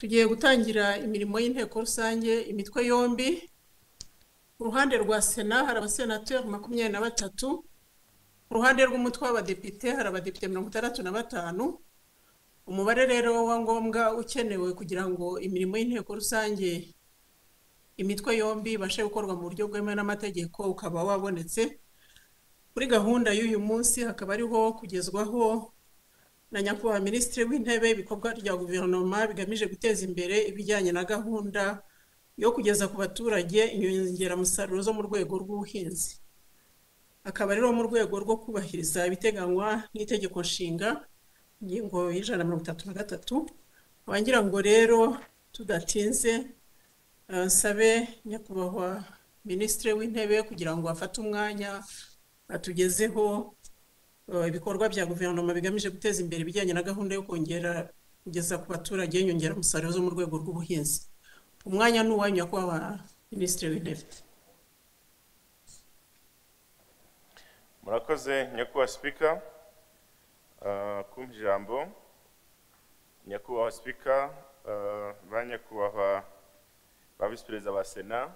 tugiye gutangira imirimo y'inteko rusange imitwe yombi. Ku ruhande rwa Sena hari abasenateri 23, ku ruhande rw'umutwe w'abadepite hari abadepite 65. Umubare rero wa ngombwa ukenewe kugira ngo imirimo y'inteko rusange imitwe yombi ibashe gukorwa mu buryo bwemewe n'amategeko ukaba wabonetse. Kuri gahunda y'uyu munsi hakaba ariho kugezwaho na Nyakubahwa Minisitiri w'Intebe ibikorwa bya guverinoma bigamije guteza imbere ibijyanye na gahunda yo kugeza ku baturage inyongeramusaruro zo mu rwego rw'ubuhinzi. Akaba rero mu rwego rwo kubahiriza ibiteganywa n'itegeko nshinga ingingo y'133. Abangira ngo rero tudatinze nsabe Nyakubahwa Minisitiri w'Intebe kugira ngo afate umwanya atugezeho ibikorwa bya guverinoma bigamije guteza imbere ibijyanye na gahunda yo kugeza ku baturage inyongeramusaruro zo mu rwego rw'ubuhinzi. Umwanya ni uwanyu Nyakubahwa Minisitiri w'Intebe. Murakoze Nyakubahwa Speaker, kumpa ijambo. Nyakubahwa Speaker, ba Nyakubahwa ba Visi Perezida ba Sena,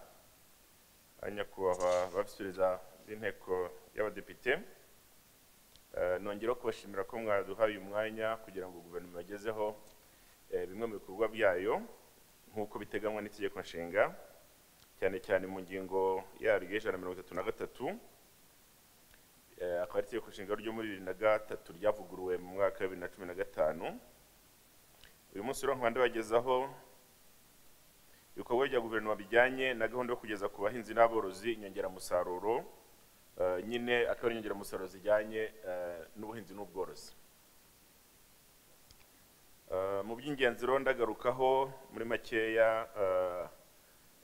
Nyakubahwa ba Visi Perezida b'Inteko y'Abadepite, nongera kubashimira ko mwaduhaye uyu mwanya kugira ngo guverinoma yagezeho bimwe mu bikorwa byayo nk'uko biteganywa n'itegeko nshinga, cyane cyane mu ngingo yaryo y'133. Akaba ari itegeko nshinga ryo muri 2003 ryavuguruwe mu mwaka wa 2015. Uyu munsi rero nkaba ndabagezaho ibikorwa bya guverinoma bijyanye na gahunda yo kugeza ku bahinzi n'aborozi inyongeramusaruro, nyine akaba ari inyongeramusaruro zijyanye n'ubuhinzi n'ubworozi. Mu by'ingenzi rero ndagarukaho muri makeya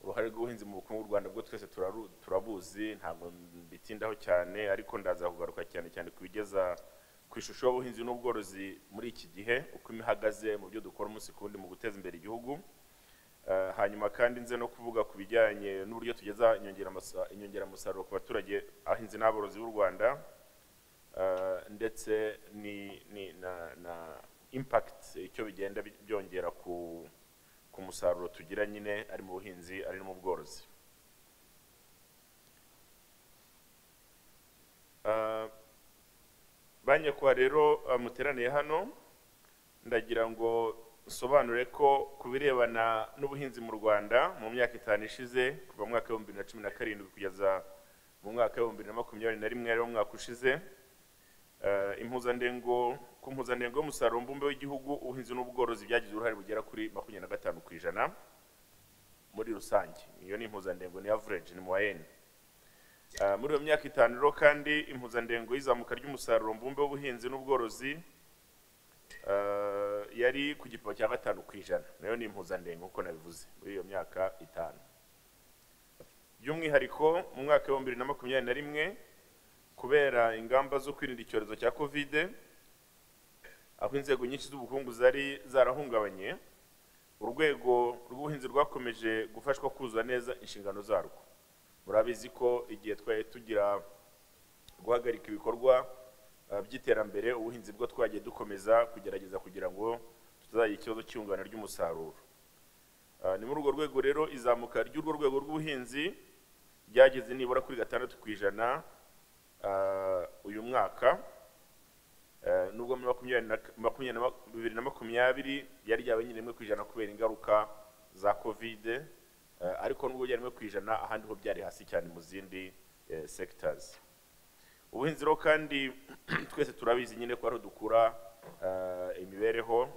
uruhare rw'ubuhinzi mu bukungu bw'u Rwanda bwo twese turabuzi, ntabwo bitindaho cyane, ariko ndaza kugaruka cyane cyane kubigeza ku ishusho y'ubuhinzi n'ubworozi muri iki gihe uko imihagaze mu byo dukora umunsi kundi mu guteza imbere igihugu. Hanyuma kandi nze no kuvuga ku bijyanye n'uburyo tugeza inyongeramusaruro ku baturage abahinzi n'aborozi b'u Rwanda, ndetse na impact icyo bigenda byongera ku musaruro tugira nyine ari mu buhinzi ari no mu bworozi. Banyakubahwa rero muteraniye hano, ndagira ngo nsobanure ko kubirebana n'ubuhinzi mu Rwanda mu myaka 5 ishize kuva mu mwaka wa 2017 kugeza mu mwaka wa 2021 ari umwaka ushize, impuzandengo y'umusaruro mbumbe w'igihugu ubuhinzi n'ubworozi byagize uruhare bugera kuri 25% muri rusange. Iyo ni impuzandengo, ni average, ni moyenne. Muri iyo myaka 5 rero kandi impuzandengo y'izamuka ry'umusaruro mbumbe w'ubuhinzi n'ubworozi yari ku gipimo cya 5%. Nayo ni impuzandengo uko nabivuze muri iyo myaka 5. By'umwihariko mu mwaka wa 2021 kubera ingamba zo kwirinda icyorezo cya COVID, aho inzego nyinshi z'ubukungu zari zarahungabanye, urwego rw'ubuhinzi rwakomeje gufashwa kuzuza neza inshingano zarwo. Murabizi ko igihe twaye tugira guhagarika ibikorwa by'iterambere, ubuhinzi bwo twagiye dukomeza kugerageza kugira ngo tutazagira ikibazo cy'iyungana ry'umusaruro. Ni muri urwo rwego rero izamuka ry'urwo rwego rw'ubuhinzi ryageze nibura kuri 6% uyu mwaka, nubwo muri 2020 yari yabaye nyine 1% kubera ingaruka za COVID, ariko nubwo yari 1% ahandi ho byari hasi cyane mu zindi sectors. Ubuhinzi rero kandi twese turabizi nyine ko ari dukura imibereho,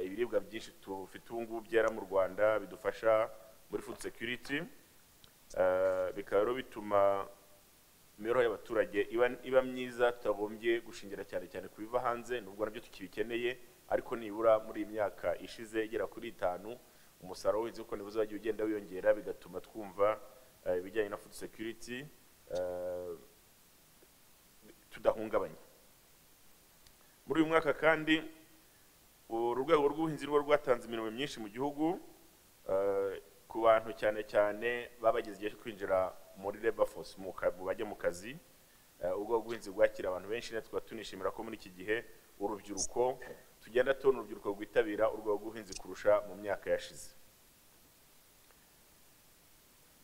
ibiribwa byinshi tufite ubu ngubu byera mu Rwanda bidufasha muri food security, bikaba rero bituma imibereho y'abaturage iba myiza, tutagombye gushingira cyane cyane kubiva hanze, nubwo nabyo tukibikeneye, ariko nibura muri iyi myaka ishize igera kuri 5 umusaruro w'ubuhinzi uko nibuze wagiye ugenda wiyongera, bigatuma twumva ibijyanye na food security tudahungabanye. Muri uyu mwaka kandi urwego rw'ubuhinzi rwo rwatanze imirimo myinshi mu gihugu ku bantu cyane cyane babageze igihe cyo kwinjira muri labor force mu bajya mu kazi. Ubwo ubuhinzi bwakira abantu benshi, natwe tunishimira ko muri iki gihe urubyiruko tugenda tubona urubyiruko rwitabira urwego rw'ubuhinzi kurusha mu myaka yashize.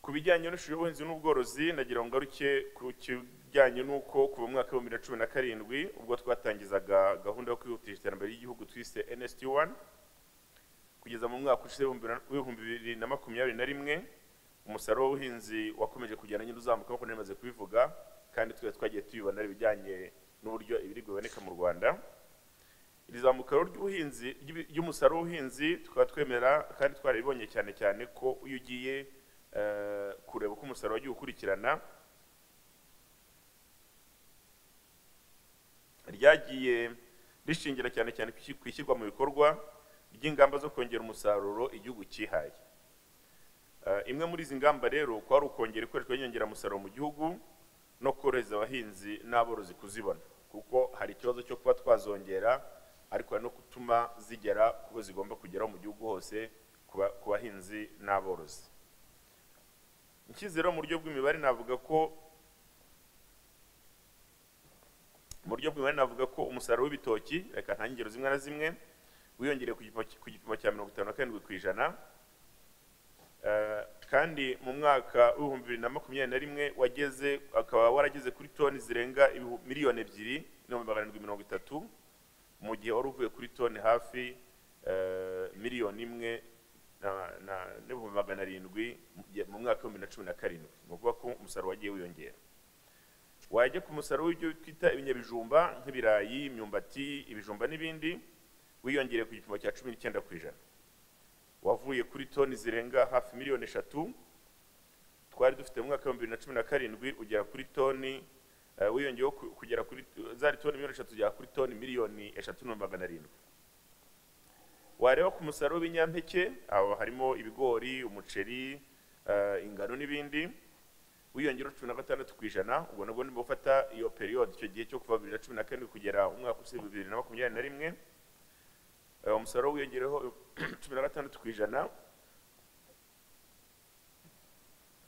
Ku bijyanye n'ishuri y'ubuhinzi n'ubworozi nagira ngo ngaruke ku kijyanye n'uko kuva mu mwaka wa 2017 ubwo twatangizaga gahunda yo kwihutisha iterambere ry'igihugu twise NST1 kugeza mu mwaka ushize wa 2021 umusaruro w'ubuhinzi wakomeje kugenda nyine uzamuka nk'uko nemaze kubivuga, kandi twagiye tubibona ibijyanye n'uburyo ibiribwa biboneka mu Rwanda. Iri zamuka ry'ubuhinzi ry'umusaruro w'ubuhinzi tukaba twemera kandi twaribonye cyane cyane ko iyo ugiye kureba uko umusaruro wagiye ukurikirana ryagiye rishingira cyane cyane kwishyirwa mu bikorwa ry'ingamba zo kongera umusaruro igihugu cyihaye. Imwe muri izi ngamba rero kwari ukongera ikoreshwa ry'inyongeramusaruro mu gihugu no korohereza abahinzi n'aborozi kuzibona, kuko hari ikibazo cyo kuba twazongera ariko no gutuma zigera kubo zigomba kugeraho mu gihugu hose ku bahinzi n'aborozi. Ikizero mu buryo bw'imibare navuga ko umusaruro w'ibitoki, reka nta ngero zimwe na zimwe, wiyongereye ku gipimo cya 57%, kandi mu mwaka wa 2021 akaba warageze kuri toni zirenga miliyoni 2,730 mu gihe wari uvuye kuri toni hafi miliyoni 1,700 mu mwaka wa 2017. Ni ukuvuga ko umusaruro wagiye wiyongera. Wajya ku musaruro w'ibyo twita ibinyabijumba nk'ibirayi, imyumbati, ibijumba n'ibindi, wiyongereye ku gipimo cya 19%. Wavuye kuri toni zirenga hafi miliyoni 3 twari dufite mu mwaka wa 2017 ugera kuri toni wiyongeyeho kugera kuri zari toni miliyoni 3 ugera kuri toni miliyoni 3,700. Wareba ku musaruro w'ibinyampeke, aho harimo ibigori, umuceri, ingano n'ibindi, wiyongera 16%. Ubwo nabwo ndimo gufata iyo period icyo gihe cyo kuva 2014 kugera umwaka usibye 2021, umusaruro wiyongereho 16%,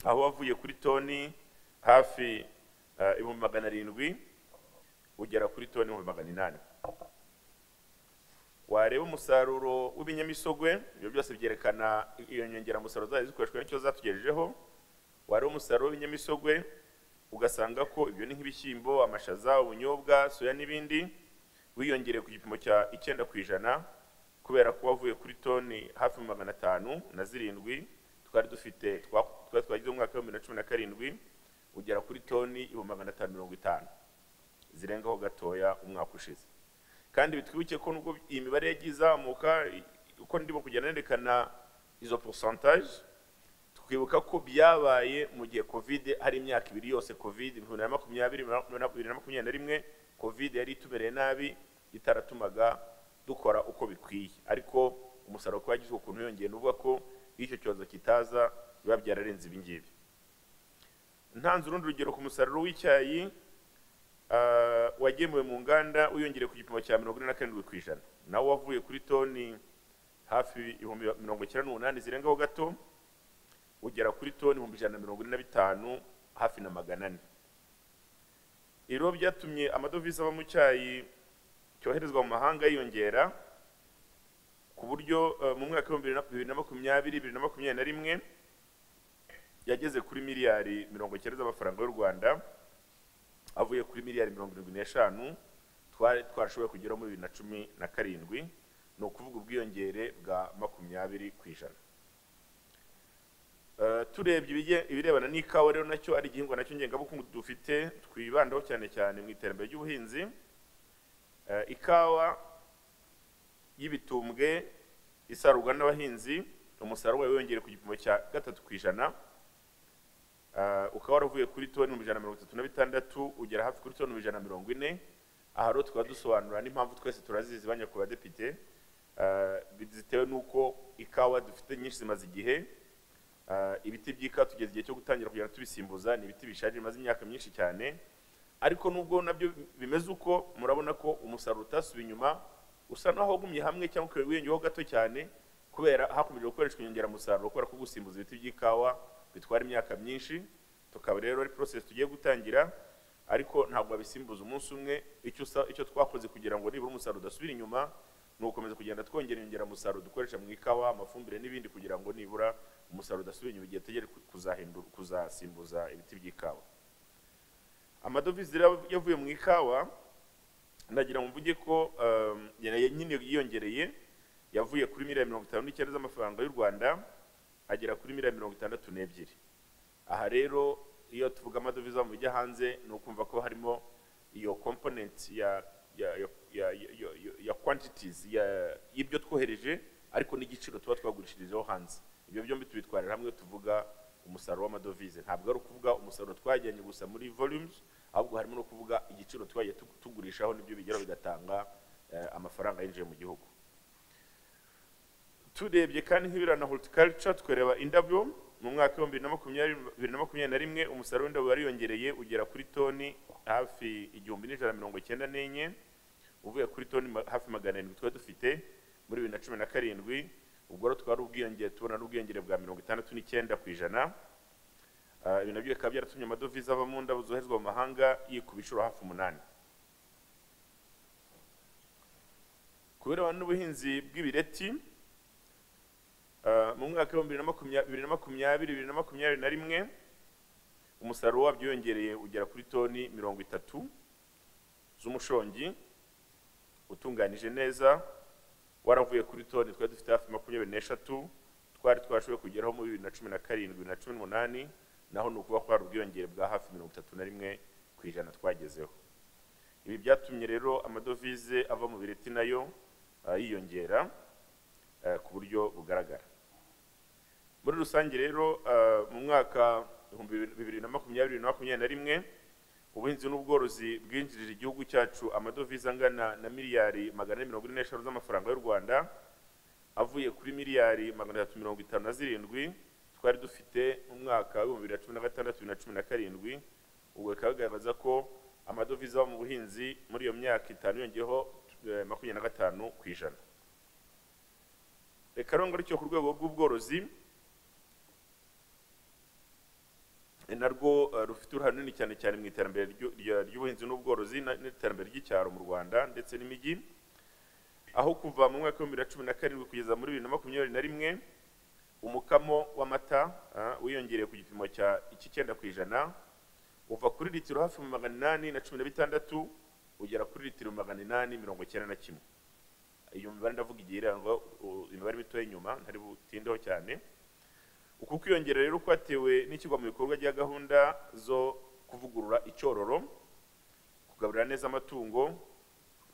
aho wavuye kuri toni hafi 700 ugera kuri toni 800. Wareba umusaruro w'ibinyamisogwe, ibyo byose byerekana iyo nyongeramusaruro zayo zikoreshwa n'icyo zatugejejeho. Wareba umusaruro w'ibinyamisogwe ugasanga ko ibyo ni nk'ibishyimbo, amashaza, ubunyobwa, soya n'ibindi, wiyongereye ku gipimo cya 9%, kubera ko wavuye kuri toni hafi 507 twari dufite twagize mu mwaka wa 2017 ugera kuri toni 550, zirengaho gatoya umwaka ushize. Kandi bitwibuke ko nubwo iyi mibare yagizamuka uko ndimo kugenda nerekana izo pourcentage, twibuka ko byabaye mu gihe Covid hari imyaka ibiri yose, Covid 2020-2021 Covid yari itubereye nabi itaratumaga dukora uko bikwiye, ariko umusaruro ko yagize ukuntu yongeye nuvuga ko icyo cyozo kitaza biba byararenze ibingibi. Ntanze urundi rugero ku musaruro w'icyayi, wagemuwe mu nganda wiyongereye ku gipimo cya 47%, nawo wavuye kuri toni hafi 98 zirengaho gato ugera kuri toni 145 hafi na 400. Iro byatumye amadovize aba mu cyayi cyoherezwa mu mahanga yiyongera ku buryo mu mwaka wa 2020-2021 yageze kuri miliyari 90 z'amafaranga y'u Rwanda, avuye kuri miliyari 75 twashoboye kugera muri 2017, no kuvuga ubwiyongere bwa 20%. Turebye ibirebana n'ikawa rero nacyo ari igihingwa nacyo ngengabukungu dufite twibandaho cyane cyane mu iterambere ry'ubuhinzi. Ikawa y'ibitumbwe isarurwa n'abahinzi, umusaruro wayo wiyongere ku gipimo cya 3%, ukaba waravuye kuri toni 136 ugera hafi kuri toni 140. Aha rero tukaba dusobanura n'impamvu twese turazizi banya ku badepite, bizitewe nuko ikawa dufite nyinshi zimaze igihe. Ibiti by'ikawa tugeze igihe cyo gutangira kugira tubisimbuza, ni ibiti bishaje bimaze imyaka myinshi cyane, ariko nubwo nabyo bimeze uko murabona ko umusaruro utasubiye inyuma, usa naho wagumye hamwe cyangwa wiyongeyeho gato cyane, kubera hakomeje gukoreshwa inyongeramusaruro kubera ko gusimbuza ibiti by'ikawa bitwara imyaka myinshi. Tukaba rero ari process tugiye gutangira, ariko ntabwo babisimbuza umunsi umwe. Icyo twakoze kugira ngo nibura umusaruro udasubira inyuma, ni ugukomeza kugenda twongera inyongeramusaruro dukoresha mu ikawa, amafumbire n'ibindi kugira ngo nibura umusaruro udasubira inyuma igihe tegere kuzasimbuza ibiti by'ikawa. Amadovize yavuye mu ikawa ndagira ngo mvuge ko nyine yiyongereye, yavuye kuri miliyari 59 z'amafaranga y'u Rwanda agera kuri miliyari 62. Aha rero iyo tuvuga amadovize mu bijya hanze ni ukumva ko harimo iyo component ya quantities y'ibyo twohereje ariko n'igiciro tuba twagurishirijeho hanze. Ibyo byombi tubitwarira hamwe tuvuga umusaruro w'amadovize. Ntabwo ari ukuvuga umusaruro twajyanye gusa muri volumes, ahubwo harimo no kuvuga igiciro twagiye tugurishaho n'ibyo bigeraho bigatanga amafaranga yinjiye mu gihugu. Turebye kandi nk'ibirana na horticulture twereba indabyo mu mwaka wa 2021 umusaruro w'indabyo wariyongereye ugera kuri toni hafi 1194 uvuye kuri toni hafi 700 twa dufite muri 2017. ubwo rero twari ubwiyongere tubona n'ubwiyongere bwa 69%. Ibi nabyo bikaba byaratumye amadovize ava mu ndabo zoherezwa mu mahanga yikubishura hafi 8. Kubera n'ubuhinzi bw'ibireti mu mwaka wa 2020-2021 umusaruro wabyo yongereye ugera kuri toni 30 z'umushongi utunganije neza, waravuye kuri toni twari dufite hafi 23 twari twashoboye kugeraho mu 2017-2018, naho nukuba kwa rubwiyongere bwa hafi 31% twagezeho. Ibi byatumye rero amadovize ava mu bireti nayo yiyongera ku buryo bugaragara. Muri rusange rero mu mwaka 2020-2021 ubuhinzi n'ubworozi bwinjirije igihugu cyacu amadovize angana na miliyari 445 z'amafaranga y'u Rwanda, avuye kuri miliyari 357 twari dufite mu mwaka wa 2016-2017. ubwo kagaragaza ko amadovize ava mu buhinzi muri iyo myaka itanu yongeyeho 25%. Reka rongora cyo ku rwego rw'ubworozi narwo rufite uruhare runini cyane mu iterambere ry'ubuhinzi n'ubworozi n'iterambere ry'icyaro mu Rwanda ndetse n'imijyi, aho kuva mu mwaka wa 2017 kugeza muri 2021 umukamo w'amata wiyongereye ku gipimo cya 9% uva kuri litiro hafi 816 ugera kuri litiro 891. Iyo mibare ndavuga igira ngo imibare mito y'inyuma ntari butindeho cyane. Uku kwiyongera rero kwatewe n'ikigwa mu bikorwa bya gahunda zo kuvugurura icyororo, kugaburira neza amatungo,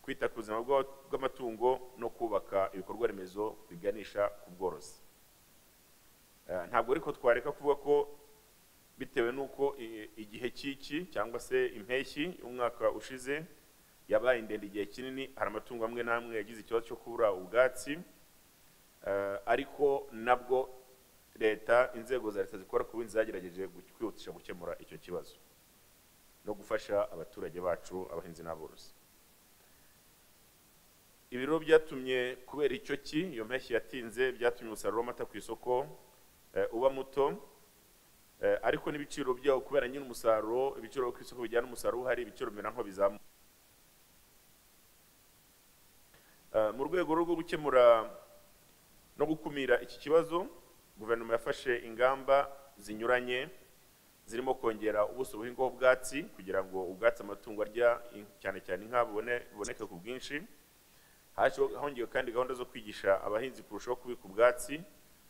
kwita ku buzima bw'amatungo no kubaka ibikorwa remezo biganisha ku bworozi. Ntabwo ariko twareka kuvuga ko bitewe nuko igihe cy'iki cyangwa se impeshyi umwaka ushize yabaye ndende igihe kinini, hari amatungo amwe namwe yagize ikibazo cyo kubura ubwatsi, ariko nabwo leta, inzego za leta zikora ku buhinzi zagerageje kwihutisha gukemura icyo kibazo no gufasha abaturage bacu abahinzi n'aborozi. Ibiro byatumye kubera icyo iyo mpeshyi yatinze byatumye umusaruro w'amata ku isoko uba muto, ariko n'ibiciro byawo kubera nyine umusaruro, ibiciro ku isoko bijyana umusaruro hari ibiciro bimera nko bizamuka. Mu rwego rwo gukemura no gukumira iki kibazo, guverinoma yafashe ingamba zinyuranye zirimo kongera ubuso buhingwaho ubwatsi kugira ngo ubwatsi amatungo arya cyane cyane inka buboneke ku bwinshi. Hongewe kandi gahunda zo kwigisha abahinzi kurushaho kubika ubwatsi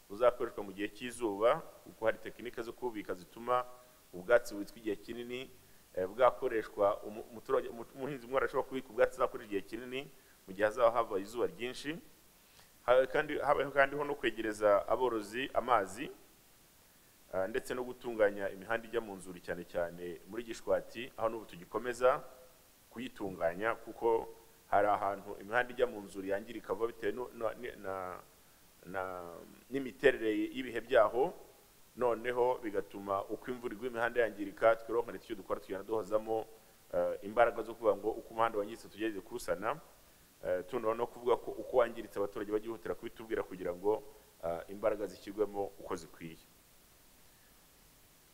buzakoreshwa mu gihe cy'izuba, kuko hari tekinike zo kubika zituma ubwatsi bubitswe igihe kinini bwakoreshwa. Umuhinzi umwe arashobora kubika ubwatsi azakoresha igihe kinini mu gihe hazaba hava izuba ryinshi. Habayeho kandi no kwegereza aborozi amazi ndetse no gutunganya imihanda ijya mu nzuri cyane cyane muri Gishwati, aho n'ubu tugikomeza kuyitunganya kuko hari ahantu imihanda ijya mu nzuri yangirika vuba bitewe n'imiterere y'ibihe byaho, noneho bigatuma uko imvura igwa imihanda yangirika. Twero kandi icyo dukora tugenda duhozamo imbaraga zo kuvuga ngo uko umuhanda wangiritse tugerageze kurusana, tuno no kuvuga ko uko wangiritse abaturage bagihutira kubitubwira kugira ngo imbaraga zishyirwemo uko zikwiye.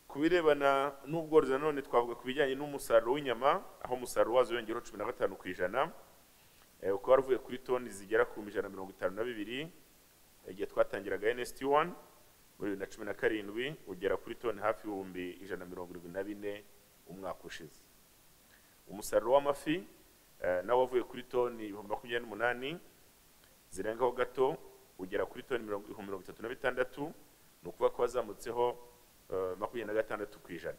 Kubirebana n'ubworozi nanone twavuga ku bijyanye n'umusaruro w'inyama, aho umusaruro wazo yongeyeho 15%. ukaba waravuye kuri toni zigera ku 152 igihe twatangiraga NST1 muri 2017 ugera kuri toni hafi 174 umwaka ushize. Umusaruro w'amafi nawo wavuye kuri toni 28 zirengaho gato ugera kuri toni 36, ni ukuvuga ko wazamutseho 26%.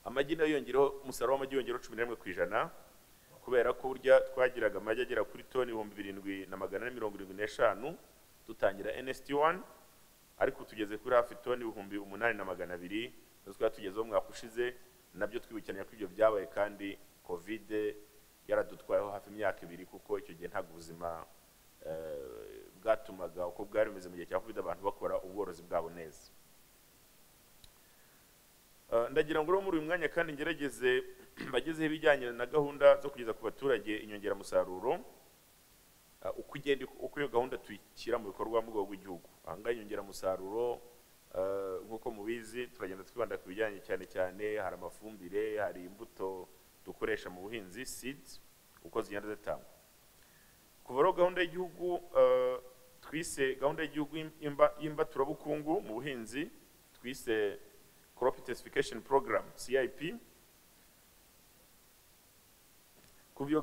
Amagi nayo yongereho, umusaruro w'amagi yongereho 11%, kubera ko burya twagiraga amagi agera kuri toni 7,475 dutangira NST1, ariko tugeze kuri hafi toni 8,200 twari tugezeho umwaka ushize. Nabyo twibukiranya ko ibyo byabaye kandi covid yaradutwayeho hafi imyaka 2, kuko icyo gihe ntabwo ubuzima bwatumaga uko bwari bumeze mu gihe cya covid abantu bakora ubworozi bwabo neza. Ndagira ngo muri uyu mwanya kandi ngerageze bagezeho ibijyanye na gahunda zo kugeza ku baturage inyongeramusaruro, uko iyo gahunda tuyishyira mu bikorwa mu rwego rw'igihugu. Ahangaha inyongeramusaruro nk'uko mubizi turagenda twibanda ku bijyanye cyane cyane, hari amafumbire, hari imbuto dukoresha mu buhinzi seeds, uko zigenda zitangwa. Kuva rero gahunda y'igihugu twise gahunda y'igihugu y'imbaturabukungu mu buhinzi twise Crop Intensification Program CIP, kuva iyo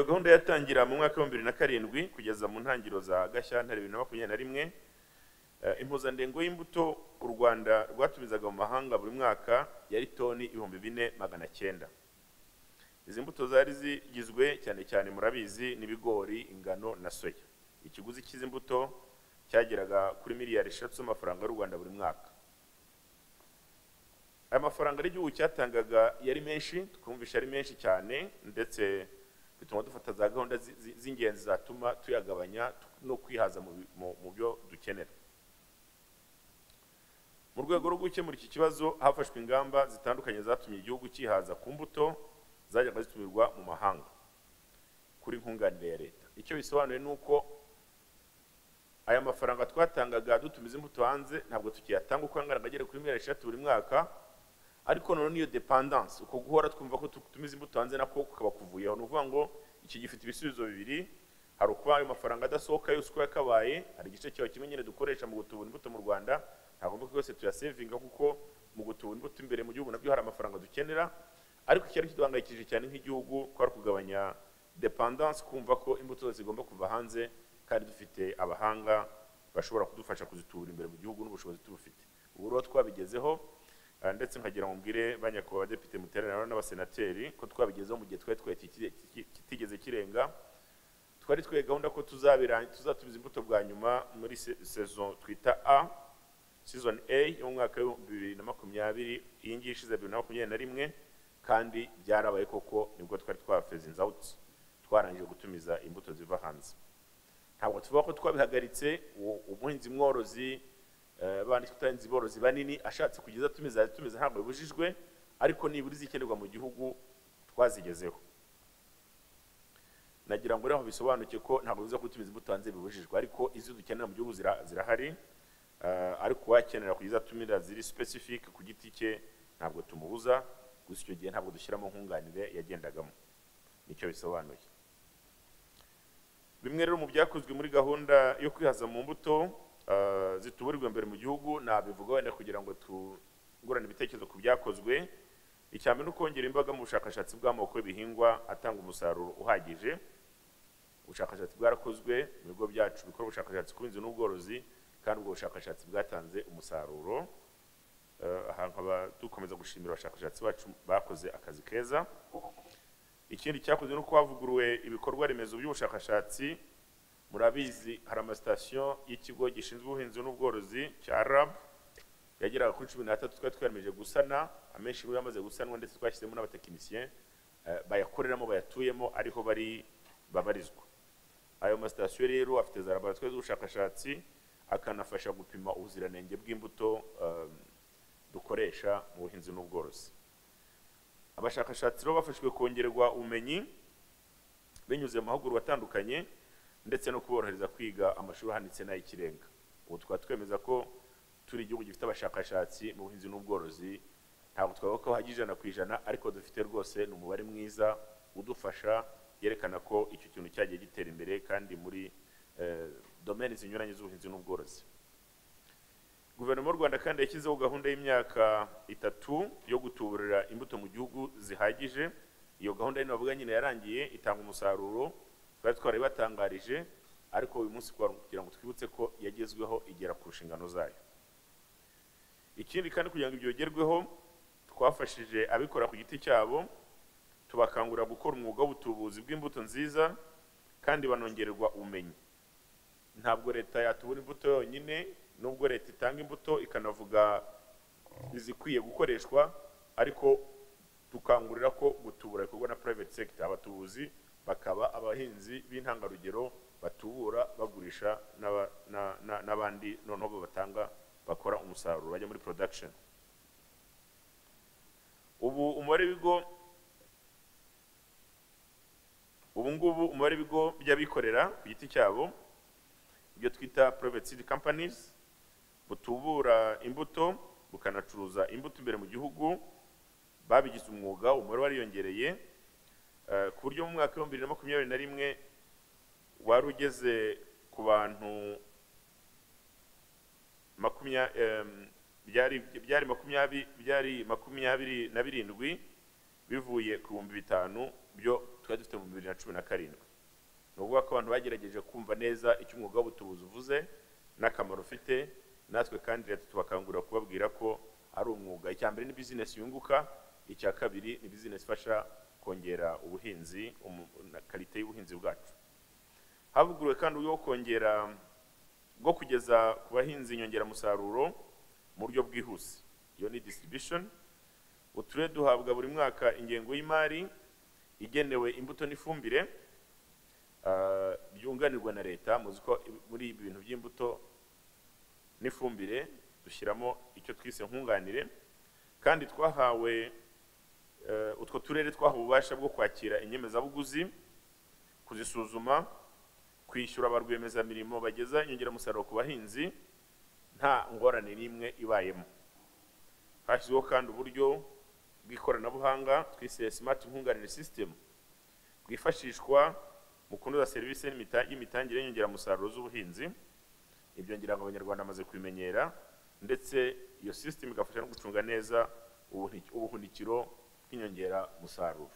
gahunda yatangira mu mwaka wa 2007 kugeza mu ntangiriro za Gashyantare 2021, impuzandengo y'imbuto u Rwanda rwatumizaga mu mahanga buri mwaka yari toni 4,900. Izi mbuto zari zigizwe cyane cyane murabizi n'ibigori, ingano na soya. Ikiguzi cy'izi mbuto cyageraga kuri miliyari 3 z'amafaranga y'u Rwanda buri mwaka. Aya mafaranga y'igihugu cyatangaga yari menshi, twumvisha ari menshi cyane, ndetse bituma dufata za gahunda z'ingenzi zatuma tuyagabanya no kwihaza mu byo dukenera. Mu rwego rwo gukemura iki kibazo hafashwe ingamba zitandukanye zatumye igihugu kihaza ku mbuto zajyaga zitumirwa mu mahanga kuri nkunganire ya leta. Icyo bisobanuye nuko aya mafaranga twatangaga dutumiza imbuto hanze ntabwo tukiyatanga uko angana agera kuri miliyari 3 buri mwaka, ariko none niyo dependance, uko guhora twumva ko tutumiza imbuto hanze nako kukaba kuvuyeho. Nuvuga ngo iki gifite ibisubizo bibiri: hari ukuba ayo mafaranga adasohoka yose uko yakabaye, hari igice cyayo kimwe nyine dukoresha mu gutubura imbuto mu Rwanda, ntabwo mvuga yose tuyasevinga kuko mu gutubura imbuto imbere mu gihugu nabyo hari amafaranga dukenera, ariko cyari kiduhangayikishije cyane nk'igihugu ko ari kugabanya dependance, kumva ko imbuto zose zigomba kuva hanze kandi dufite abahanga bashobora kudufasha kuzitubura imbere mu gihugu n'ubushobozi tubufite. Ubu rero twabigezeho, ndetse nkagira ngo mbwire banyakubahwa abadepite muterana n'abasenateri ko twabigezeho mu gihe kitigeze kirenga. Twari twe gahunda ko tuzatumiza imbuto bwa nyuma muri saison twita A, season A yo mu mwaka wa 2020, iyi ngiyi ishize 2021, kandi byarabaye koko nibwo twari phasing out, twarangije gutumiza imbuto ziva hanze. Ntabwo tuvuga ko twabihagaritse. Umuhinzi mworozi bandi tutahinzi borozi banini ashatse kugeza tumiza ntabwo bibujijwe, ariko niburi zikenerwa mu gihugu twazigezeho. Nagira ngo rero bisobanuke ko ntabwo biza kutumiza imbuto hanze bibujijwe, ariko izo dukenera mu gihugu zirahari, ariko wakenera kugeza tumira ziri specific ku giti cye ntabwo tumubuza, gusa icyo gihe ntabwo dushyiramo nkunganire yagendagamo. Nicyo bisobanuye. Bimwe rero mu byakozwe muri gahunda yo kwihaza mu mbuto zituburirwa imbere mu gihugu nabivuga wenda kugira ngo tungurane ibitekerezo ku byakozwe. Icyambere no kongera imbaga mu bushakashatsi bw'amoko y'ibihingwa atanga umusaruro uhagije. Ubushakashatsi bwarakozwe mu bigo byacu bikora ubushakashatsi ku buhinzi n'ubworozi, kandi ubwo bushakashatsi bwatanze umusaruro. Aha nkaba dukomeza gushimira abashakashatsi bacu bakoze akazi keza. Ikindi cyakozwe no kwavuguruwe ibikorwa remezo by'ubushakashatsi. Murabizi hari amasitasiyo y'ikigo gishinzwe ubuhinzi n'ubworozi cya RAB yageraga kuri 13 twari twemeje gusana, amenshi muri yamaze gusanwa, ndetse twashyizemo n'abatekinisiye bayakoreramo bayatuyemo ariho bari babarizwa. Ayo masitasiyo rero afite za laboratoire z'ubushakashatsi, akanafasha gupima ubuziranenge bw'imbuto dukoresha mu buhinzi n'ubworozi. Abashakashatsi rero bafashwe kongerwa ubumenyi binyuze mu mahugurwa atandukanye, ndetse no kuborohereza kwiga amashuri ahanitse n'ay'ikirenga. Ubu twemeza ko turi igihugu gifite abashakashatsi mu buhinzi n'ubworozi ntabwo twavuga ko hagije 100%, ariko dufite rwose n'umubare mwiza udufasha yerekana ko icyo kintu cyagiye gitera imbere kandi muri domaine zinyuranye z'ubuhinzi n'ubworozi. Guverinoma y'u Rwanda kandi yashyizeho gahunda y'imyaka 3 yo gutuburira imbuto mu gihugu zihagije. Iyo gahunda navuga nyine yarangiye itanga umusaruro twari batangarije, ariko uyu munsi kugira ngo twibutse ko yagezweho igera ku nshingano zayo. Ikindi kandi kugira ngo ibyo bigerweho, twafashije abikora ku giti cyabo, tubakangurira gukora umwuga w'ubutubuzi bw'imbuto nziza kandi banongererwa ubumenyi. Ntabwo leta yatubura imbuto yonyine, nubwo leta itanga imbuto ikanavuga izikwiye gukoreshwa, ariko tukangurira ko gutubura bikorwa na private sector. Abatubuzi bakaba abahinzi b'intangarugero batubura bagurisha n'abandi noneho batanga bakora umusaruro bajya muri production. Ubu ngubu umubare w'ibigo by'abikorera ku giti cyabo, ibyo twita private seed companies, butubura imbuto bukanacuruza imbuto imbere mu gihugu, babigize umwuga, umubare wariyongereye ku buryo mu mwaka wa 2021 wari ugeze ku bantu byari 27 bivuye ku 5,000 byo twari dufite mu 2017. N'ubwo ko abantu bagerageje kumva neza icyo umwuga w'ubutubuzi uvuze n'akamaro ufite, natwe kandi leta tubakangurira kubabwira ko ari umwuga. Icya mbere ni business yunguka, icya kabiri ni business ifasha kongera ubuhinzi na kalite y'ubuhinzi bwacu. Havuguruwe kandi uburyo kongera bwo kugeza ku bahinzi inyongeramusaruro mu buryo bwihuse, iyo ni distribution. Uturere duhabwa buri mwaka ingengo y'imari igenewe imbuto n'ifumbire byunganirwa na leta. Muzi ko muri ibintu by'imbuto n'ifumbire dushyiramo icyo twise nkunganire, kandi twahawe utwo turere twahawe ububasha bwo kwakira inyemezabuguzi, kuzisuzuma, kwishyura ba rwiyemezamirimo bageza inyongeramusaruro ku bahinzi nta ngorane n'imwe ibayemo. Hashyizweho kandi uburyo bw'ikoranabuhanga twise smart nkunganire system, bwifashishwa mu kunoza serivisi y'imitangire y'inyongeramusaruro z'ubuhinzi. Ibyo ngira ngo abanyarwanda bamaze kubimenyera, ndetse iyo system igafasha no gucunga neza ubuhunikiro bw'inyongeramusaruro.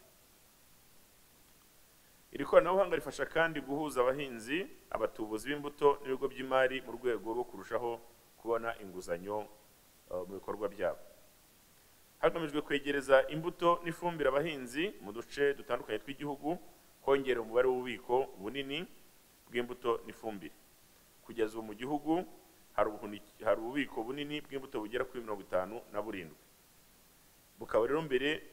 Iri koranabuhanga rifasha kandi guhuza abahinzi, abatubuzi b'imbuto n'ibigo by'imari mu rwego rwo kurushaho kubona inguzanyo mu bikorwa byabo. Hagamijwe kwegereza imbuto n'ifumbire abahinzi mu duce dutandukanye tw'igihugu, kongera umubare w'ububiko bunini bw'imbuto n'ifumbire. Kugeza ubu mu gihugu hari ububiko bunini bw'imbuto bugera kuri 57. Bukaba rero mbere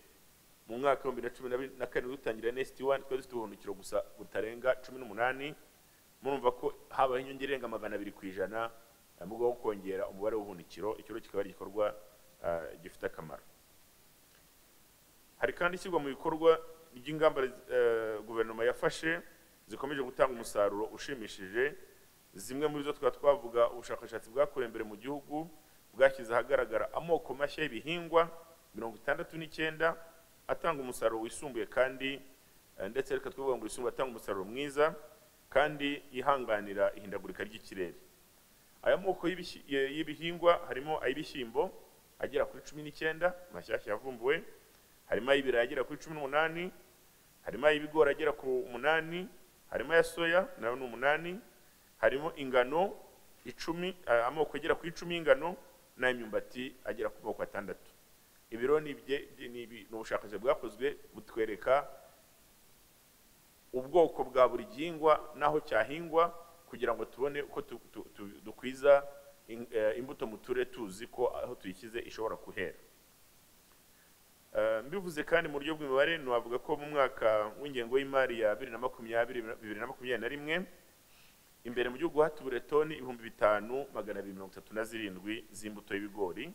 mu mwaka wa 2014 dutangira NST1 twari dufite ubuhunikiro gusa butarenga 18. Murumva ko habaho inyongera irenga 200% mu rwego rwo kongera umubare w'ubuhunikiro. Icyo kikaba ari igikorwa gifite akamaro. Hari kandi ishyirwa mu bikorwa ry'ingamba guverinoma yafashe zikomeje gutanga umusaruro ushimishije. Zimwe muri zo twavuga ubushakashatsi bwakorewe imbere mu gihugu bwashyize ahagaragara amoko mashya y'ibihingwa 69 atanga umusaruro wisumbuye kandi ndetse reka twavuga ngo wisumbuye atanga umusaruro mwiza kandi yihanganira ihindagurika ry'ikirere. Aya moko y'ibihingwa harimo ay'ibishyimbo agera kuri 19 mashyashya yavumbuwe, harimo ay'ibirayi agera kuri 18, harimo ay'ibigori agera ku 8, harimo ya soya nayo ni 8, harimo ingano 10, amoko agera kuri 10 y'ingano, n'imyumbati agera ku moko 6. Ibiro ni ubushakashatsi bwakozwe butwereka ubwoko bwa buri gihingwa naho cyahingwa kugira ngo tubone uko dukwiza imbuto mu turere tuzi ko aho tuyishyize ishobora kuhera. Mbivuze kandi mu buryo bw'imibare navuga ko mu mwaka w'ingengo y'imari ya 2020-2021 imbere mu gihugu hatubure toni 5,237 z'imbuto y'ibigori,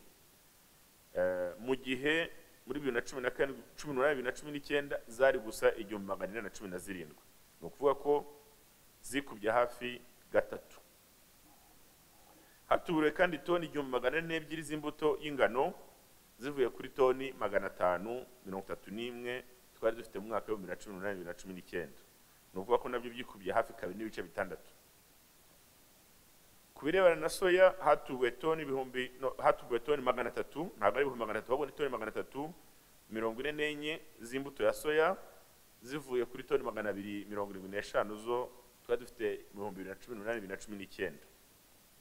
mu gihe muri 2018-2019 zari gusa 1,417. Ni ukuvuga ko zikubye hafi gatatu. Hatubure kandi toni 1,402 z'imbuto y'ingano zivuye kuri toni 531 twari dufite mu mwaka wa 2018-2019. Ni ukuvuga ko nabyo byikubye hafi kabiri n'ibice bitandatu. Ku birebana na soya hatubuwe toni 300, ntabwo ari 300, ahubwo ni toni 344 z'imbuto ya soya zivuye kuri toni 275 zo twari dufite mu 2018-2019.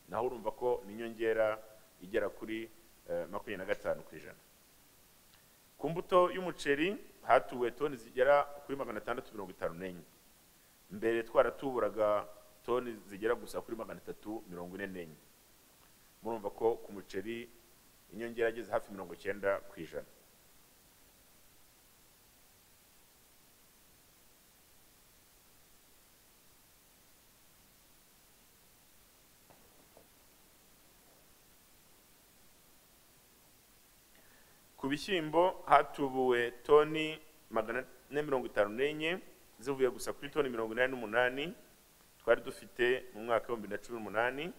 Naho urumva ko ni inyongera igera kuri 25%. Ku mbuto y'umuceri hatubuwe toni zigera kuri 654. Mbere twaratuburaga toni zigera gusa kuri 344. Murumva ko ku muceri inyongera ageze hafi 90%. Ku bishyimbo hatubuwe toni 454 zivuye gusa kuri toni 88 twari dufite mu mwaka wa 2018.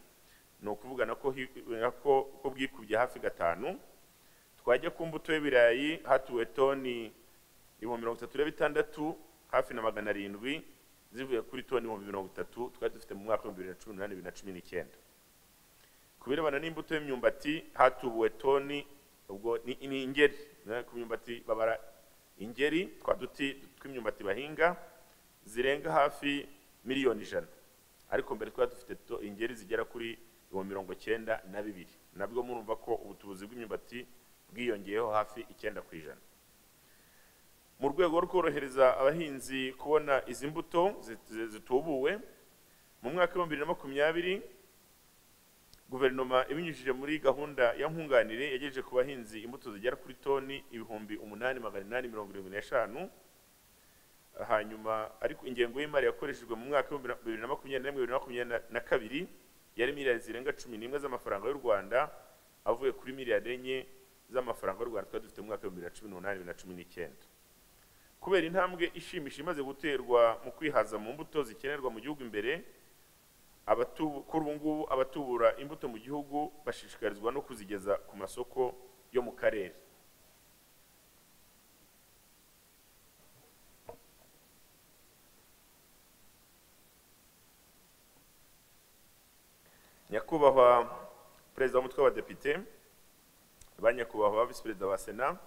ni ukuvugana ko bwikubye hafi gatanu. Twajya ku mbuto y'ibirayi hatuwe toni 36 hafi na 700 zivuye kuri toni 30 twari dufite mu mwaka wa 2018-2019. Ku birebana n'imbuto y'imyumbati hatubuwe toni, ubwo ni ingeri, ku myumbati babara ingeri twaduti tw'imyumbati bahinga zirenga hafi miliyoni 100, ariko mbere twari dufite ingeri zigera kuri 92. Nabwo murumva ko ubutubuzi bw'imyumbati bwiyongeyeho hafi 9%. Mu rwego rwo korohereza abahinzi kubona izi mbuto zitubuwe, mu mwaka wa 2020 guverinoma ibinyujije muri gahunda ya nkunganire yagejeje ku bahinzi imbuto zigera kuri toni 8,875. Hanyuma ariko ingengo y'imari yakoreshejwe mu mwaka wa 2021-2022 yari miliyari zirenga 11 z'amafaranga y'u Rwanda, avuye kuri miliyari 4 z'amafaranga y'u Rwanda twari dufite mu mwaka wa 2018-2019. Kubera intambwe ishimisha imaze guterwa mu kwihaza mu mbuto zikenerwa mu gihugu imbere, kuri ubu ngubu abatubura imbuto mu gihugu bashishikarizwa no kuzigeza ku masoko yo mu karere. Nyakubahwa Perezida w'Umutwe w'Abadepite, Banyakubahwa Visi Perezida wa Sena,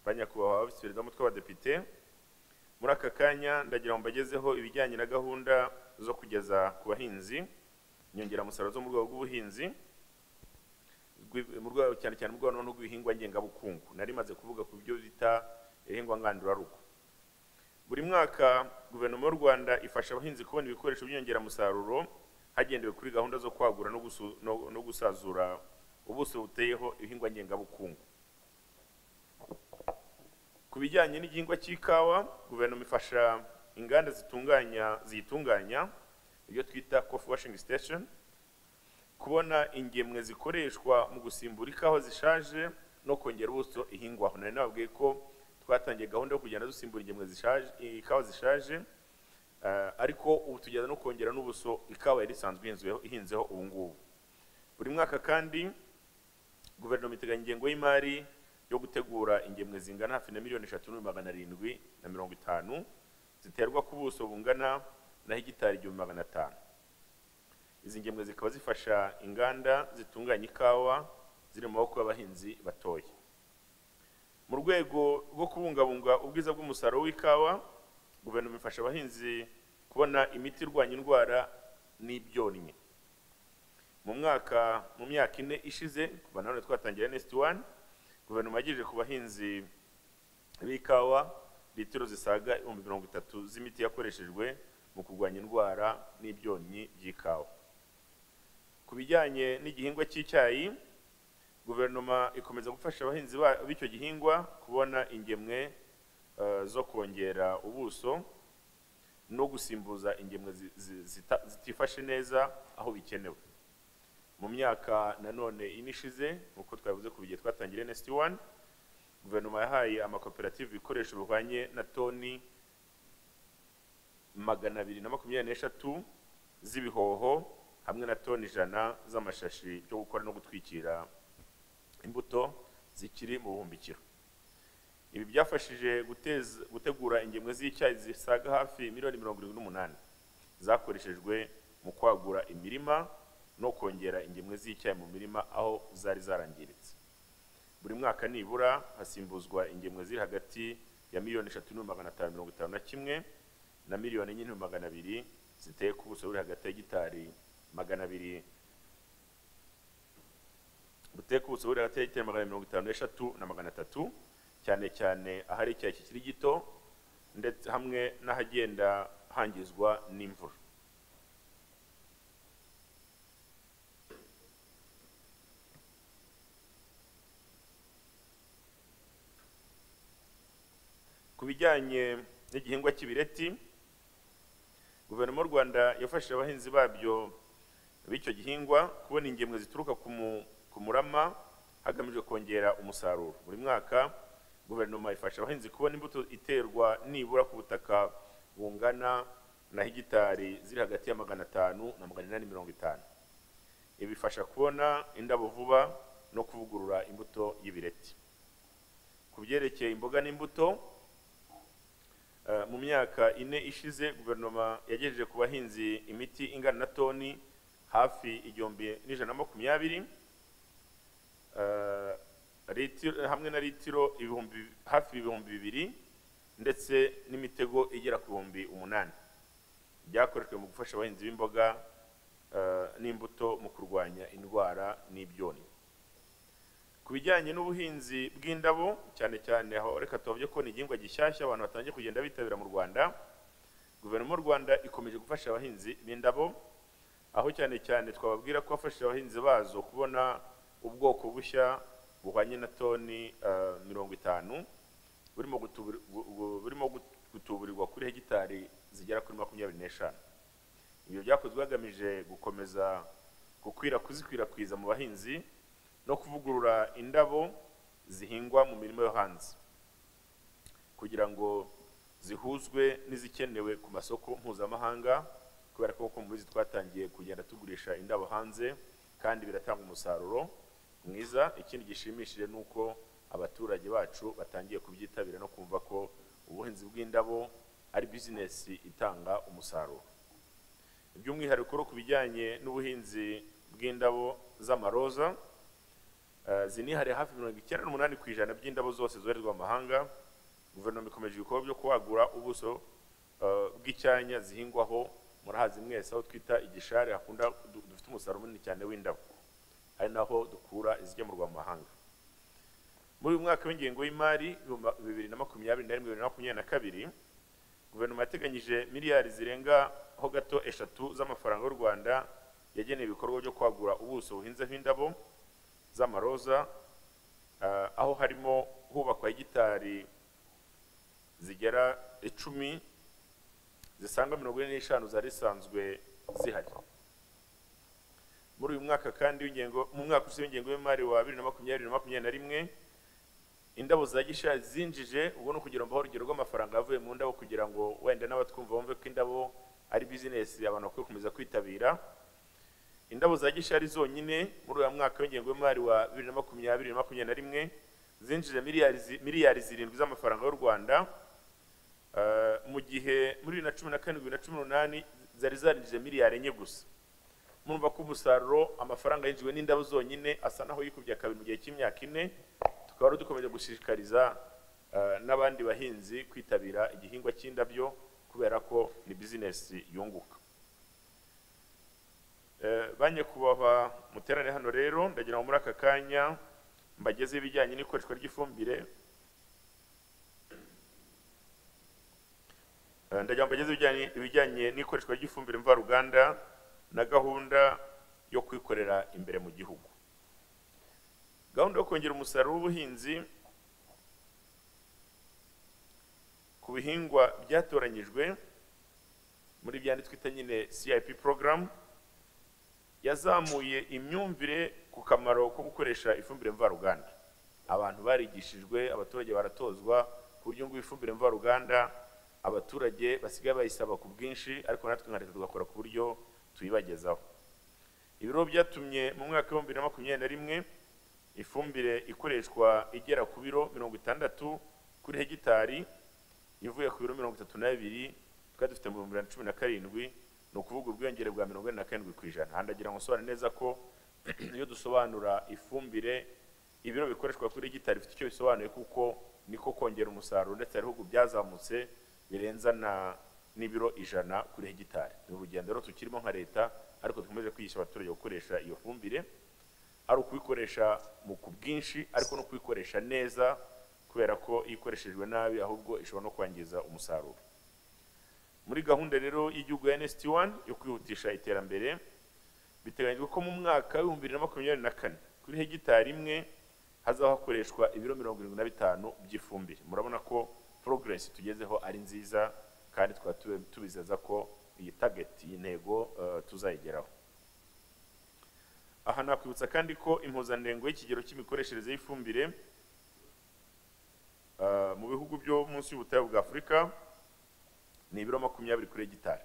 Banyakubahwa Visi Perezida w'Umutwe w'Abadepite, muri aka kanya ndagira ngo mbagezeho ibijyanye na gahunda zo kugeza ku bahinzi inyongeramusaruro zo mu rwego rw'ubuhinzi, mu rwego cyane cyane mu rwego rw'ibihingwa ngengabukungu. Nari maze kuvuga ku byo bita ibihingwa ngandurarugo. Buri mwaka guverinoma y'u Rwanda ifasha abahinzi kubona ibikoresho by'inyongeramusaruro hagendewe kuri gahunda zo kwagura no gusazura ubuso buteyeho ibihingwa ngengabukungu. Ku bijyanye n'igihingwa cy'ikawa, guverinoma ifasha inganda ziyitunganya ibyo twita coffee washing station kubona ingemwe zikoreshwa mu gusimbura ikawa zishaje no kongera ubuso ihingwaho. Nari nababwiye ko twatangiye gahunda yo kugenda dusimbura ingemwe ikawa zishaje, ariko ubu tugenda no kongera n'ubuso ikawa yari isanzwe ihinzeho ubu ngubu. Buri mwaka kandi guverinoma iteganya ingengo y'imari yo gutegura ingemwe zingana hafi na miliyoni 3,750 ziterwa ku buso bungana na hegitari 500. Izi ngemwe zikaba zifasha inganda zitunganya ikawa ziri mu maboko y'abahinzi batoya. Mu rwego rwo kubungabunga ubwiza bw'umusaruro w'ikawa, guverinoma ifasha abahinzi kubona imiti irwanya indwara n'ibyonnyi. Mu myaka 4 ishize kuva none twatangira NST1, guverinoma yagejeje ku bahinzi b'ikawa litiro zisaga 30,000 z'imiti yakoreshejwe mu kurwanya indwara n'ibyonnyi by'ikawa. Ku bijyanye n'igihingwa cy'icyayi, guverinoma ikomeza gufasha abahinzi b'icyo gihingwa kubona ingemwe zo kongera ubuso no gusimbuza ingemwe zitifashe neza aho bikenewe. Mu myaka nanone inishize uko twavuze ku bigiye twatangira NST1, guverinoma yahaye amakoperative ibikoresho bihwanye na toni 223 z'ibihoho hamwe na toni 100 z'amashashi byo gukora no gutwikira imbuto zikiri mu buhumbikiro. Ibi byafashije gutegura ingemwe z'icyayi zisaga hafi miliyoni 78 zakoreshejwe mu kwagura imirima no kongera ingemwe z'icyayi mu mirima aho zari zarangiritse. Buri mwaka nibura hasimbuzwa ingemwe ziri hagati ya miliyoni 3,551 na miliyoni 4,200 ziteye ku buso buri hagati y'hegitari 200 buteye ku buso buri hagati y'hegitari 153 na 300 cyane cyane ahari icyayi kikiri gito ndetse hamwe n'ahagenda hangizwa n'imvura. Ku bijyanye n'igihingwa cy'ibireti, Guverinoma y'u Rwanda yafashije abahinzi babyo b'icyo gihingwa kubona ingemwe zituruka ku murama hagamijwe kongera umusaruro. Buri mwaka Guverinoma ifasha abahinzi kubona imbuto iterwa nibura ku butaka bungana na hegitari ziri hagati ya 500 na 850. Ibi bifasha kubona indabo vuba no kuvugurura imbuto y'ibireti. Ku byerekeye imboga n'imbuto, mu myaka 4 ishize Guverinoma yagejeje ku bahinzi imiti ingana na toni hafi 1,120 hamwe na litiro hafi 2,000 ndetse n'imitego igera ku 8,000 byakoreshejwe mu gufasha abahinzi b'imboga n'imbuto mu kurwanya indwara n'ibyonnyi. Ku bijyanye n'ubuhinzi bw'indabo cyane cyane aho reka tuvuge ko ni igihingwa gishyashya abantu batangiye kugenda bitabira mu Rwanda, Guverinoma y'u Rwanda ikomeje gufasha abahinzi b'indabo, aho cyane cyane twababwira ko afashije abahinzi bazo kubona ubwoko bushya buhwanye na toni 50 burimo gutuburirwa kuri hegitari zigera kuri 25. Ibyo byakozwe hagamije gukomeza kuzikwirakwiza mu bahinzi no kuvugurura indabo zihingwa mu mirimo yo hanze kugira ngo zihuzwe n'izikenewe ku masoko mpuzamahanga, kubera ko mubizi twatangiye kugenda tugurisha indabo hanze kandi biratanga umusaruro mwiza. Ikindi gishimishije nuko abaturage bacu batangiye kubyitabira no kumva ko ubuhinzi bw'indabo ari business itanga umusaruro. By'umwihariko ku bijyanye n'ubuhinzi bw'indabo z'amaroza, zinihari hafi 98% by'indabo zose zoherezwa mu mahanga. Guverinoma ikomeje ibikorwa byo kwagura ubuso bw'icyanya zihingwaho murahazi mwese aho twita igishari hakunda dufite umusaruro munini cyane w'indabo, ari naho dukura izigemurwa mu mahanga. Muri uyu mwaka w'ingengo y'imari 2021-2022 Guverinoma yateganyije miliyari zirenga ho gato 3 z'amafaranga y'u Rwanda yageneye ibikorwa byo kwagura ubuso buhinzeho indabo z'amaroza, aho harimo hubakwa hegitari zigera 10 zisanga 45 zari sanzwe zihari. Muri uyu mwaka kandi mu mwaka w'ingengo y'imari wa 2020-2021 indabo za gisha zinjije ubwo no kugira ngo urugero rw'amafaranga yavuye mu ndabo kugira ngo wenda n'abatwumva bumve ko indabo ari business abantu bakwiye kumeza kwitabira. Indabo za gishari zonyine muri uyu mwaka w'ingengo y'imari wa 2020-2021 zinjije miliyari 7 z'amafaranga y'u Rwanda, mu gihe muri 2014-2018 zari zarinjije miliyari 4 gusa. Murumva ko umusaruro amafaranga yinjiwe n'indabo zonyine asa naho yikubye kabiri mu gihe cy'imyaka 4. Tukaba dukomeje gushishikariza n'abandi bahinzi kwitabira igihingwa cy'indabyo kubera ko ni business yunguka. Banyakubahwa muterane hano rero ndagira ngo muri aka kanya mbageze ibijyanye n'ikoreshwa ry'ifumbire. Ndagira ngo mbageze ibijyanye n'ikoreshwa ry'ifumbire mvaruganda na gahunda yo kwikorera imbere mu gihugu. Gahunda yo kongera umusaruro w'ubuhinzi ku bihingwa byatoranyijwe muri byandi twita nyine CIP program yazamuye imyumvire ku kamaro ko gukoresha ifumbire mvaruganda. Abantu barigishijwe, abaturage baratozwa ku buryo ngo ifumbire mvaruganda abaturage basigaye bayisaba ku bwinshi, ariko natwe nka leta tugakora ku buryo tuyibagezaho. Ibiro byatumye mu mwaka wa 2021 ifumbire ikoreshwa igera ku biro 60 kuri hegitari ivuye ku biro 32 twari dufite mu 2017, no kuvuga ubwiyongere bwa 47%. Handagira ngo sobanura neza ko iyo dusobanura ifumbire ibiro bikoreshwa kuri hegitari bifite icyo bisobanuye, kuko niko kongera umusaruro, ndetse ibihugu byazamutse birenza n'ibiro 100 kuri hegitari. Ni urugendo rero tukirimo nka leta, ariko dukomeje kwigisha abaturage gukoresha iyo fumbire, ari ukuyikoresha mu kubwinshi ariko no kuyikoresha neza, kubera ko ikoreshejwe nabi ahubwo ishobora no kwangiza umusaruro. Muri gahunda rero y'igihugu ya NST1 yo kwihutisha iterambere, biteganyijwe ko mu mwaka wa 2024 kuri hegitari imwe hazaba hakoreshwa ibiro 75 by'ifumbire. Murabona ko progress tugezeho ari nziza, kandi tubizeza ko iyi target y'intego tuzayigeraho. Aha nakwibutsa kandi ko impuzandengo y'ikigero cy'imikoreshereze y'ifumbire mu bihugu byo munsi y'ubutayu bwa Afurika ni ibiro 20 kuri hegitari.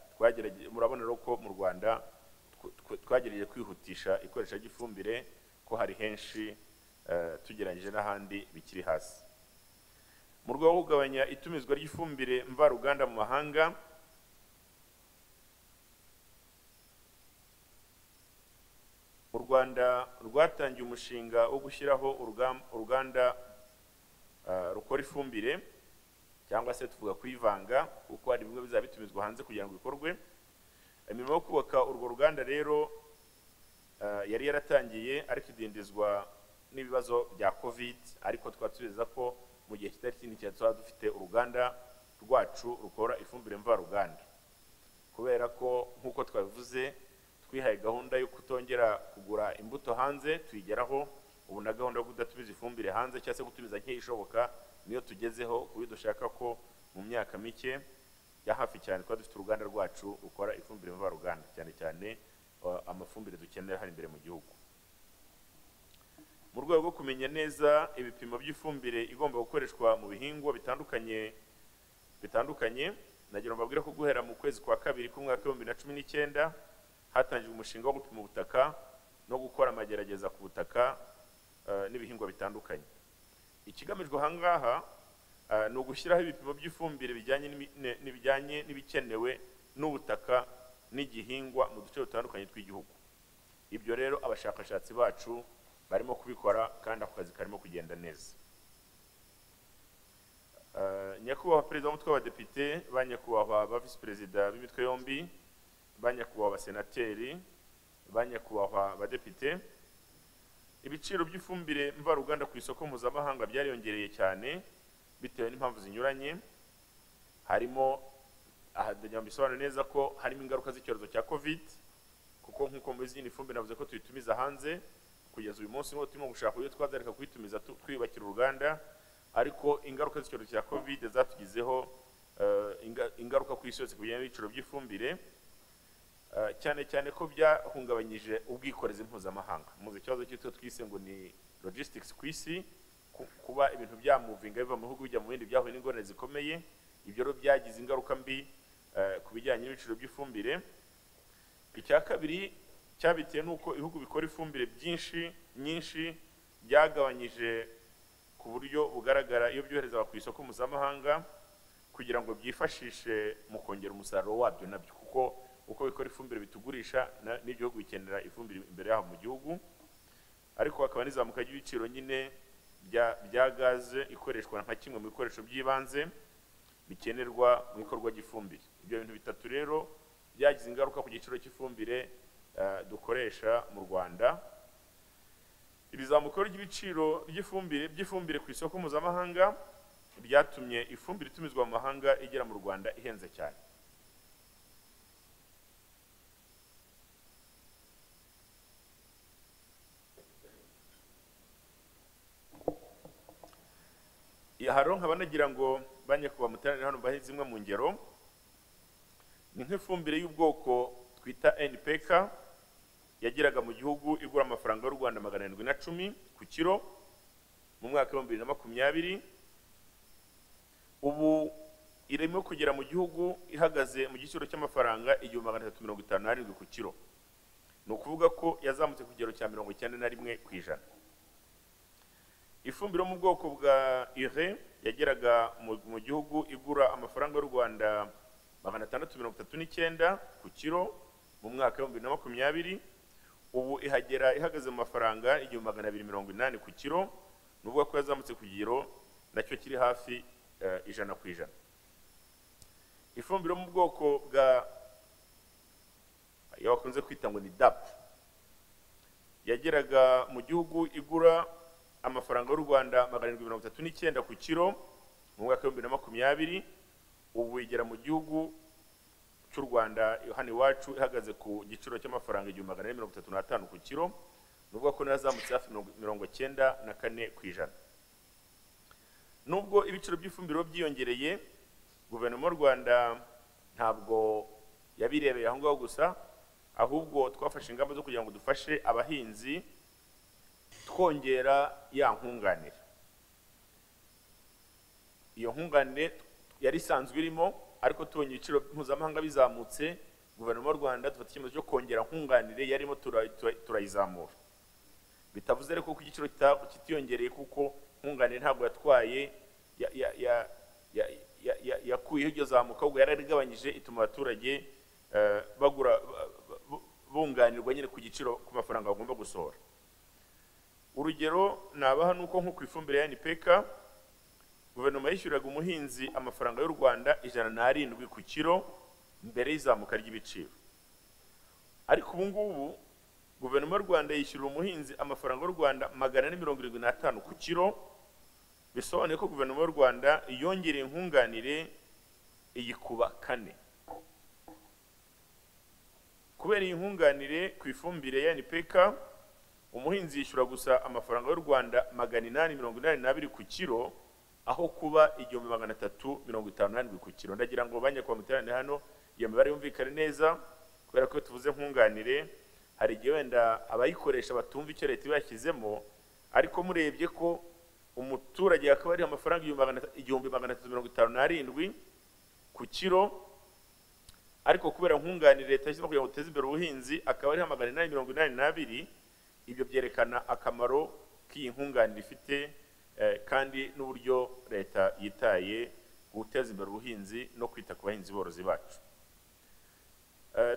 Murabona rero ko mu Rwanda twagerageje kwihutisha ikoresha ry'ifumbire, ko hari henshi tugeranyije n'ahandi bikiri hasi. Mu rwego rwo kugabanya itumizwa ry'ifumbire mvaruganda mu mahanga, u Rwanda rwatangiye umushinga wo gushyiraho uruganda rukora ifumbire, cyangwa se tuvuga kuyivanga, kuko hari bimwe bizaba bitumizwa hanze kugira ngo bikorwe. Imirimo yo kubaka urwo ruganda rero yari yaratangiye, ariko idindizwa n'ibibazo bya COVID, ariko twaturiza ko mu gihe kitari kinini cyane tuba dufite uruganda rwacu rukora ifumbire mvaruganda, kubera ko nk'uko twabivuze twihaye gahunda yo kutongera kugura imbuto hanze, tuyigeraho. Ubu na gahunda yo kudatumiza ifumbire hanze cyangwa se gutumiza nke ishoboka niyo tugezeho, kuko dushaka ko mu myaka mike ya hafi cyane twa dufite uruganda rwacu rukora ifumbire mvaruganda, cyane cyane amafumbire dukenera hano imbere mu gihugu. Mu rwego rwo kumenya neza ibipimo by'ifumbire igomba gukoreshwa mu bihingwa bitandukanye, nagira mbabwire ko guhera mu kwezi kwa kabiri k'umwaka wa 2019 hatangijwe umushinga wo gupima ubutaka no gukora amagerageza ku butaka n'ibihingwa bitandukanye. Ikigamijwe ahangaha ni ugushyiraho ibipimo by'ifumbire bijyanye n'ibikenewe n'ubutaka n'igihingwa mu duce dutandukanye tw'igihugu. Ibyo rero abashakashatsi bacu barimo kubikora, kandi ako kazi karimo kugenda neza. Nyakubahwa Perezida w'Umutwe w'Abadepite, ba nyakubahwa ba Visi Perezida b'imitwe yombi, ba nyakubahwa abasenateri, ba nyakubahwa abadepite, ibiciro by'ifumbire mvaruganda ku isoko mpuzamahanga byariyongereye cyane bitewe n'impamvu zinyuranye. Harimo ndagira mbisobanure neza ko harimo ingaruka z'icyorezo cya COVID, kuko nk'uko mubizi ifumbire navuze ko tuyitumiza hanze. Kugeza uyu munsi turimo gushaka uburyo twazareka kuyitumiza twiyubakira uruganda, ariko ingaruka z'icyorezo cya COVID zatugizeho ingaruka ku isi yose ku bijyanye n'ibiciro by'ifumbire, cyane cyane ko byahungabanyije ubwikorezi mpuzamahanga. Muzi ikibazo cy'icyo twise ngo ni logistics ku isi, kuba ibintu byamuvinga biva mu bihugu bijya mu bindi byahuye n'ingorane zikomeye. Ibyo rero byagize ingaruka mbi ku bijyanye n'ibiciro by'ifumbire. Icya kabiri cyabitewe n'uko ibihugu bikora ifumbire nyinshi byagabanyije ku buryo bugaragara iyo byohereza ku isoko mpuzamahanga, kugira ngo byifashishe mu kongera umusaruro wabyo nabyo, kuko uko bikora ifumbire bitugurisha n'igihugu bikenera ifumbire imbere yaho mu gihugu. Ariko hakaba n'izamuka ry'ibiciro nyine bya gaze ikoreshwa nka kimwe mu bikoresho by'ibanze bikenerwa mu ikorwa ry'ifumbire. Ibyo bintu bitatu rero byagize ingaruka ku giciro cy'ifumbire dukoresha mu Rwanda. Ibizamuka ry'ibiciro by'ifumbire ku isoko mpuzamahanga byatumye ifumbire itumizwa mu mahanga igera mu Rwanda ihenze cyane. Haro nkaba nagira ngo banyakubahwa muteranire hano mbahe zimwe mu ngero. Ni nk'ifumbire y'ubwoko twita NPK yagiraga mu gihugu igura amafaranga y'u Rwanda 710 ku kiro mu mwaka wa 2020. Ubu irimo kugera mu gihugu ihagaze mu giciro cy'amafaranga 1357 ku kiro. Ni ukuvuga ko yazamutse ku kigero cya 91%. ifumbire yo mu bwoko bwa ire yageraga mu gihugu igura amafaranga y'u Rwanda 639 ku kiro mu mwaka wa 2020, ubu ihagera ihagaze mu mafaranga 1280 ku kiro, nuvuga ko yazamutse ku giro nacyo kiri hafi 100%. Ifumbire yo mu bwoko bwa yakunze kwita ngo ni DAP yageraga mu gihugu igura amafaranga y'u Rwanda 739 ku kiro mu mwaka wa 2020, ubu igera mu gihugu cy'u Rwanda hano iwacu ihagaze ku giciro cy'amafaranga 1435 ku kiro, nuvuga ko yazamutse hafi 94%. Nubwo ibiciro by'ifumbire byiyongereye, guverinoma y'u Rwanda ntabwo yabirebeye aho ngaho gusa, ahubwo twafashe ingamba zo kugira ngo dufashe abahinzi twongera ya nkunganire. Iyo nkunganire yari isanzwe irimo, ariko tubonye ibiciro mpuzamahanga bizamutse, guverinoma y'u Rwanda dufata icyemezo cyo kongera nkunganire yarimo turayizamura. Bitavuze reko ko igiciro kitiyongereye, kuko nkunganire ntabwo yatwaye yakuyeho iryo zamuka, ahubwo yararigabanyije, ituma abaturage bagura bunganirwa nyine ku giciro ku mafaranga bagomba gusohora. Urugero nabaha nuko nko ku ifumbire ya NPK guverinoma yishyuraga umuhinzi amafaranga y'u Rwanda 107 ku kiro mbere y'izamuka ry'ibiciro, ariko ubu ngubu guverinoma y'u Rwanda yishyura umuhinzi amafaranga y'u Rwanda 475 ku kiro. Bisobanuye ko guverinoma y'u Rwanda yongereye nkunganire iyikuba 4. Kubera iyi nkunganire ku ifumbire ya NPK, umuhinzi yishyura gusa amafaranga y'u Rwanda 882 ku kiro, aho kuba 1357 ku kiro. Ndagira ngo banye kwa muterane hano iyo mibare yumvikane neza, kubera ko tuvuze nkunganire hari igihe wenda abayikoresha batumva icyo leta ibashyizemo, ariko murebye ko umuturage yakaba ari amafaranga 1357 ku kiro, ariko kubera nkunganire leta yashyize kugira ngo uteze imbere ubuhinzi akaba ari 882, ibyo byerekana akamaro k'iyi nkunganire ifite, kandi n'uburyo leta yitaye guteza imbere ubuhinzi no kwita ku bahinzi borozi bacu.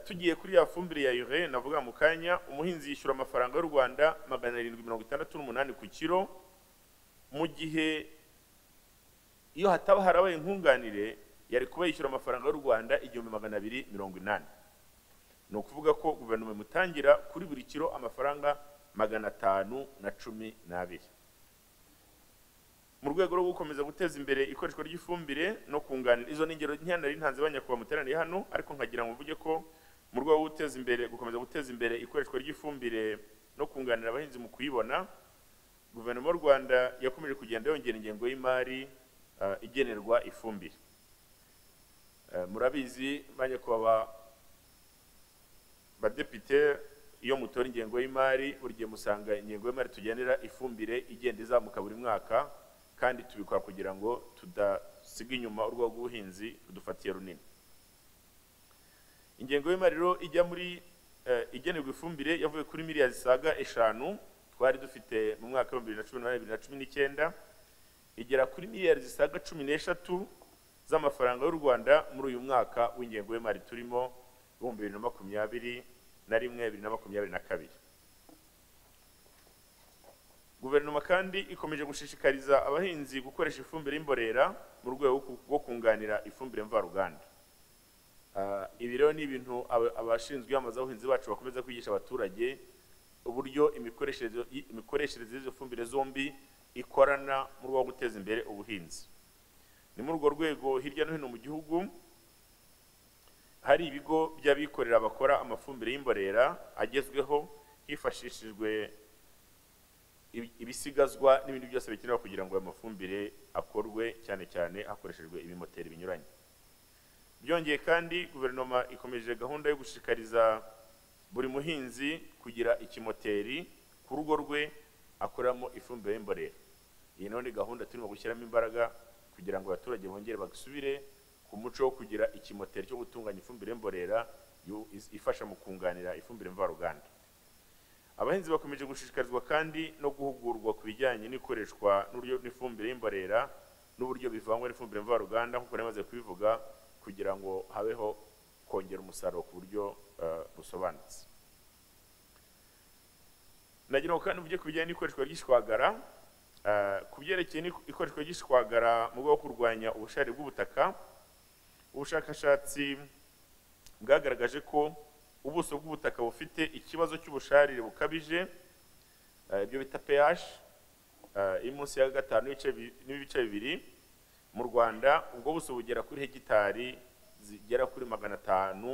Tugiye kuri ya fumbire ya ure navuga mu kanya, umuhinzi yishyura amafaranga y'u Rwanda 768 ku kiro, mu gihe iyo hataba harabaye nkunganire yari kuba yishyura amafaranga y'u Rwanda 1280. Ni ukuvuga ko guverinoma imutangira kuri buri kiro amafaranga 512. Mu rwego rwo gukomeza guteza imbere ikoreshwa ry'ifumbire no kunganira, izo n'ingero nari ntanze banyakuba muteraniye hano, ariko nkagira ngo mvuge ko mu rwego rwo guteza imbere gukomeza guteza imbere ikoreshwa ry'ifumbire no kunganira abahinzi mu kuyibona, guverinoma y'u Rwanda yakomeje kugenda yongera ingengo y'imari igenerwa ifumbire. Murabizi banyakuba badepite, iyo mutora ingengo y'imari buri gihe musanga ingengo y'imari tugendera ifumbire igenda izamuka buri mwaka, kandi tubikora kugira ngo tudasiga inyuma urwego rw'ubuhinzi rudufatiye runini. Ingengo y'imari rero ijya muri igenerwa ifumbire yavuye kuri miliyari zisaga 5 twari dufite mu mwaka wa 2018-2019, igera kuri miliyari zisaga 13 z'amafaranga y'u Rwanda muri uyu mwaka w'ingengo y'imari turimo 2021-2022. Guverinoma kandi ikomeje gushishikariza abahinzi gukoresha ifumbire y'imborera mu rwego rwo kunganira ifumbire mvaruganda. Ibi rero ni ibintu abashinzwe amaza abahinzi bacu bakomeza kwigisha abaturage uburyo imikoreshereze y'izo fumbire zombi ikorana mu rwego rwo guteza imbere ubuhinzi. Ni muri urwo rwego hirya no hino mu gihugu hari ibigo by'abikorera bakora amafumbire y'imborera agezweho hifashishijwe ibisigazwa n'ibindi byose bikenewe kugira ngo ayo mafumbire akorwe, cyane cyane hakoreshejwe ibimoteri binyuranye. Byongeye kandi guverinoma ikomeje gahunda yo gushishikariza buri muhinzi kugira ikimoteri ku rugo rwe akoramo ifumbire y'imborera. Iyi none gahunda turimo gushyiramo imbaraga kugira ngo abaturage bongere bagasubire ku muco wo kugira ikimoteri cyo gutunganya ifumbire y'imborera ifasha mu kunganira ifumbire mvaruganda. abahinzi bakomeje gushishikarizwa kandi no guhugurwa ku bijyanye n'ikoreshwa n'uburyo n'ifumbire y'imborera n'uburyo bivangwa n'ifumbire mvaruganda nk'uko namaze kubivuga, kugira ngo habeho kongera umusaruro ku buryo busobanutse. Nagira ngo kandi uvuge ku bijyanye n'ikoreshwa ry'ishwagara. Ku byerekeye ikoreshwa ry'ishwagara mu rwego rwo kurwanya ubusharire bw'ubutaka, ubushakashatsi bwagaragaje ko ubuso bw'ubutaka bufite ikibazo cy'ubusharire bukabije, ibyo bita pH iri munsi ya 5.2 mu Rwanda, ubwo buso bugera kuri hegitari zigera kuri 533,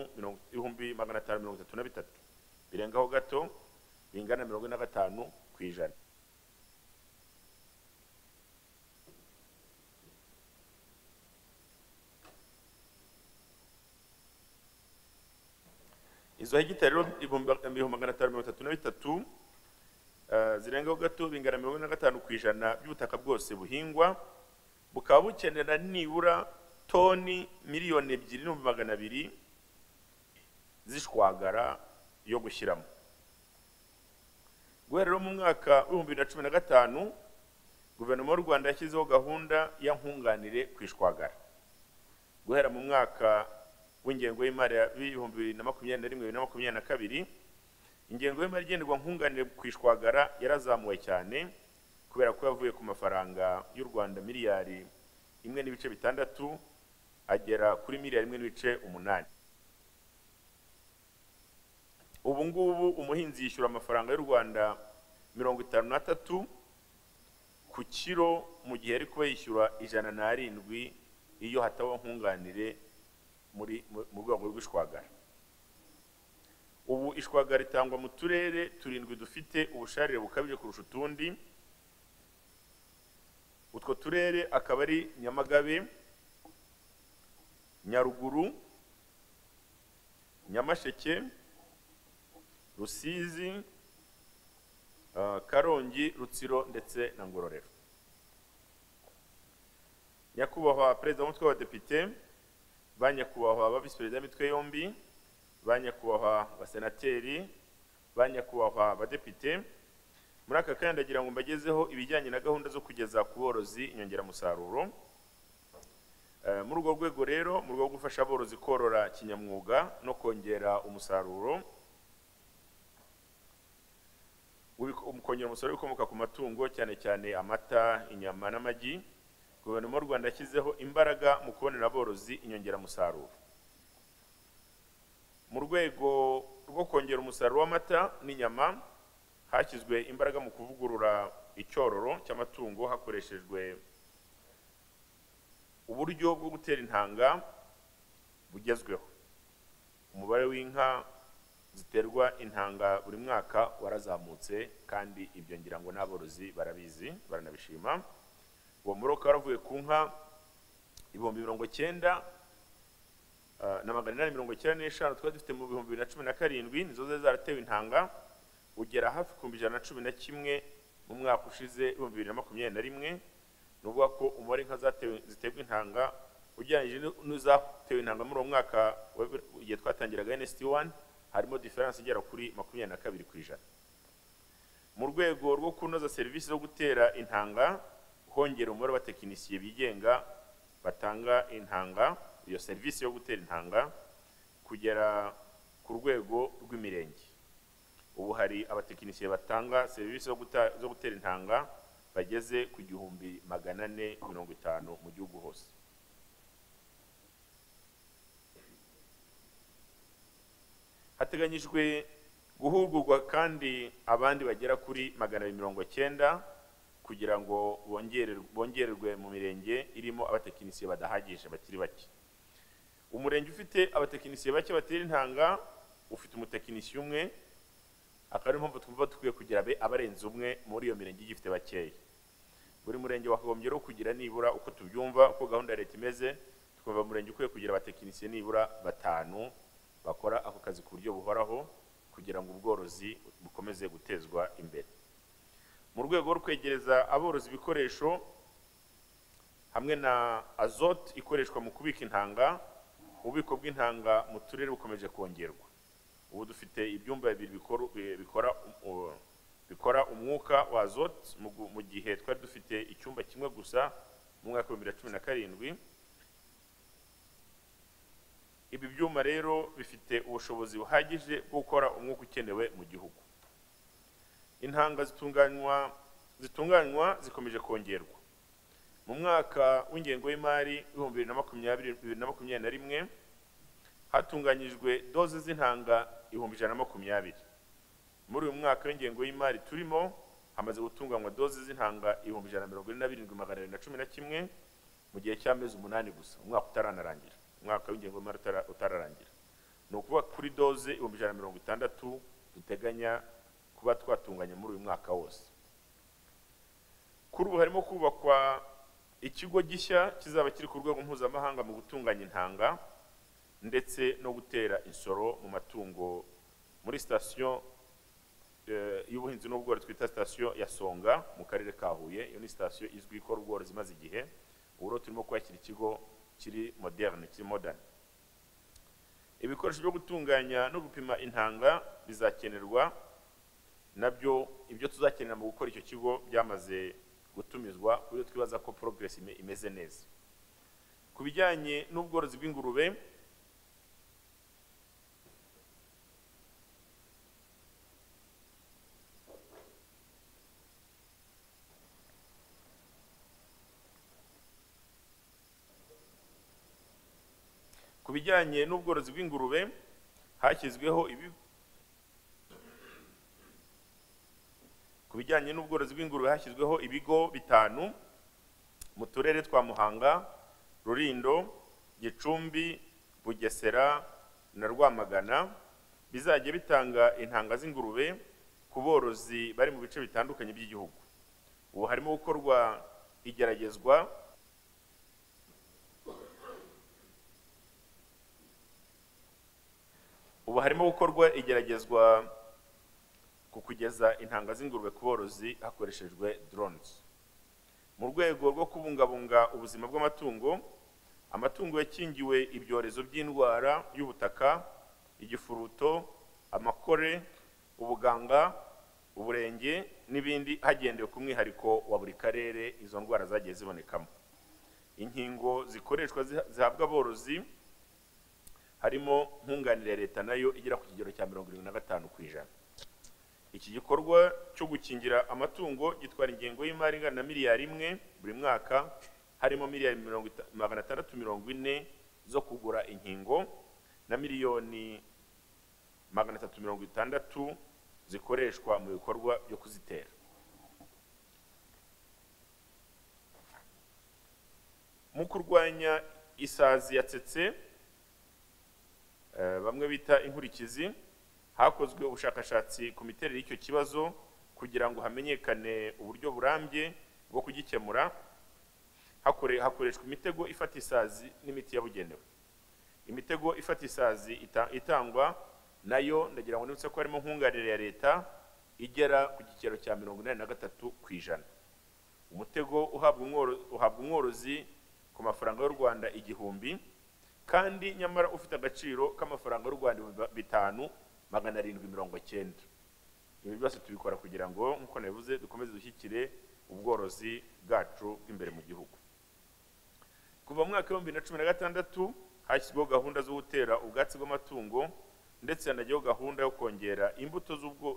birengaho gato, bingana 45%. Izo hegitari rero 533 zirengaho gato, bingana 45% by'ubutaka bwose buhingwa, bukaba bukenera nibura toni 2,200,000 z'ishwagara yo gushyiramo. Guhera mu mwaka wa 2015 guverinoma y'u Rwanda yashyizeho gahunda ya nkunganire ku ishwagara. Guhera mu mwaka w'ingengo y'imari ya 2021-2022, ingengo y'imari igenerwa nkunganire ku ishwagara yarazamuwe cyane kubera ko yavuye ku mafaranga y'u Rwanda miliyari 1.6 agera kuri miliyari 1.8. Ubu ngubu umuhinzi yishyura amafaranga y'u Rwanda 53 ku kiro, mu gihe ari kuba yishyura 107 iyo hatabaho nkunganire mu rwego rw'ishwagara. Ubu ishwagara itangwa mu turere 7 dufite ubusharire bukabije kurusha utundi. Utwo turere akaba ari Nyamagabe, Nyaruguru, Nyamasheke, Rusizi, Karongi, Rutsiro ndetse na Ngororero. Nyakubahwa Perezida w'Umutwe w'Abadepite, ba nyakubahwa ba Visi Perezida b'imitwe yombi, ba nyakubahwa abasenateri, ba nyakubahwa abadepite, muri aka kanya ndagira ngo mbagezeho ibijyanye na gahunda zo kugeza ku borozi inyongeramusaruro. Muri urwo rwego rero, mu rwego rwo gufasha aborozi korora kinyamwuga no kongera umusaruro, kongera umusaruro ukomoka ku matungo cyane cyane amata, inyama n'amagi, guverinoma y'u Rwanda yashyizeho imbaraga mu kubonera aborozi inyongeramusaruro. Mu rwego rwo kongera umusaruro w'amata n'inyama, hashyizwe imbaraga mu kuvugurura icyororo cy'amatungo hakoreshejwe uburyo bwo gutera intanga bugezweho. Umubare w'inka ziterwa intanga buri mwaka warazamutse, kandi ibyo ngira ngo n'aborozi barabizi, baranabishima. Uwo mubare ukaba waravuye ku nka 90,895 twari dufite mu 2017, nizo zari zaratewe intanga, ugera hafi ku 111 mu mwaka ushize 2021. Nuvuga ko umubare inka ziterwa intanga ugereranyije n'uzatewe intanga muri uwo mwaka igihe twatangiraga NST1, harimo diferanse igera kuri 22%. Mu rwego rwo kunoza serivisi zo gutera intanga, hongera umubare w'abatekinisiye bigenga batanga intanga, iyo serivisi yo gutera intanga, kugera ku rwego rw'imirenge. Ubu hari abatekinisiye batanga serivisi zo gutera intanga bageze ku 450 mu gihugu hose. Hateganyijwe guhugurwa kandi abandi bagera kuri 290 kugira ngo bongererwe mu mirenge irimo abatekinisiye badahagije bakiri bake. Umurenge ufite abatekinisiye bake batera intanga ufite umutekinisiye umwe, akaba ari mpamvu twumva tukwiye kugira abarenze umwe muri iyo mirenge igifite bakeya. Buri murenge wakagombye rero kugira nibura, uko tubyumva, uko gahunda ya leta imeze, twumva umurenge ukwiye kugira abatekinisiye nibura 5 bakora ako kazi ku buryo buhoraho, kugira ngo ubworozi bukomeze gutezwa imbere. Mu rwego rwo kwegereza aborozi ibikoresho hamwe na azote ikoreshwa mu kubika intanga, ububiko bw'intanga mu turere bukomeje kongerwa. ubu dufite ibyumba bibiri bikora umwuka wa azote, mu gihe twari dufite icyumba kimwe gusa mu mwaka wa 2017. Ibi byuma rero bifite ubushobozi buhagije bwo gukora umwuka ukenewe mu gihugu. Intanga zitunganywa zikomeje kongerwa. Mu mwaka w'ingengo y'imari 2020-2021 hatunganyijwe doze z'intanga 120. Muri uyu mwaka w'ingengo y'imari turimo hamaze gutunganywa doze z'intanga 147,211 mu gihe cy'amezi 8 gusa, umwaka utaranarangira, umwaka w'ingengo y'imari utararangira. Ni ukuvuga kuri doze 160 duteganya kuba twatunganya muri uyu mwaka wose. Kuri ubu harimo kubakwa ikigo gishya kizaba kiri ku rwego mpuzamahanga mu gutunganya intanga ndetse no gutera insoro mu matungo muri station y'ubuhinzi n'ubworozi twita station ya Songa mu karere ka Huye. Iyo ni station izwi ikora ubworozi maze igihe. Ubu turimo kwakira ikigo kiri modern. Ibikoresho byo gutunganya no gupima intanga bizakenerwa nabyo. Ibyo tuzakenera mu gukora icyo kigo byamaze gutumizwa, kuyo twibaza ko progress imeze neza. Ku bijyanye n'ubworozi bw'ingurube, hashyizweho ibigo bitanu mu turere twa Muhanga, Rulindo, Gicumbi, Bugesera na Rwamagana, bizajya bitanga intanga z'ingurube ku borozi bari mu bice bitandukanye by'igihugu. Ubu harimo gukorwa igeragezwa ku kugeza intanga z'ingurube ku borozi hakoreshejwe drones. Mu rwego rwo kubungabunga ubuzima bw'amatungo, amatungo yakingiwe ibyorezo by'indwara y'ubutaka, igifuruto, amakore, ubuganga, uburenge n'ibindi hagendewe ku mwihariko wa buri karere izo ndwara zagiye zibonekamo. Inkingo zikoreshwa zihabwa aborozi harimo nkunganire ya leta nayo igera ku kigero cya 75%. Iki gikorwa cyo gukingira amatungo gitwara ingengo y'imari ingana na miliyari 1 buri mwaka, harimo miliyari 640 zo kugura inkingo na miliyoni 360 zikoreshwa mu bikorwa byo kuzitera. Mu kurwanya isazi yatsetse bamwe bita inkurikizi, hakozwe ubushakashatsi ku miterere y'icyo kibazo kugira ngo hamenyekane uburyo burambye bwo kugikemura. Hakoreshwa imitego ifata isazi n'imiti yabugenewe. Imitego ifata isazi itangwa nayo ndagira ngo nibutse ko harimo nkunganire ya leta igera ku kigero cya 83%. Umutego uhabwa umworozi ku mafaranga y'u Rwanda 1000, kandi nyamara ufite agaciro k'amafaranga y'u Rwanda 5,790. Ibi byose tubikora kugira ngo nkuko nabivuze dukomeze dushyikire ubworozi bwacu bw'imbere mu gihugu. Kuva mu mwaka wa 2016 hashyizweho gahunda zo gutera ubwatsi bw'amatungo ndetse hanagiyeho gahunda yo kongera imbuto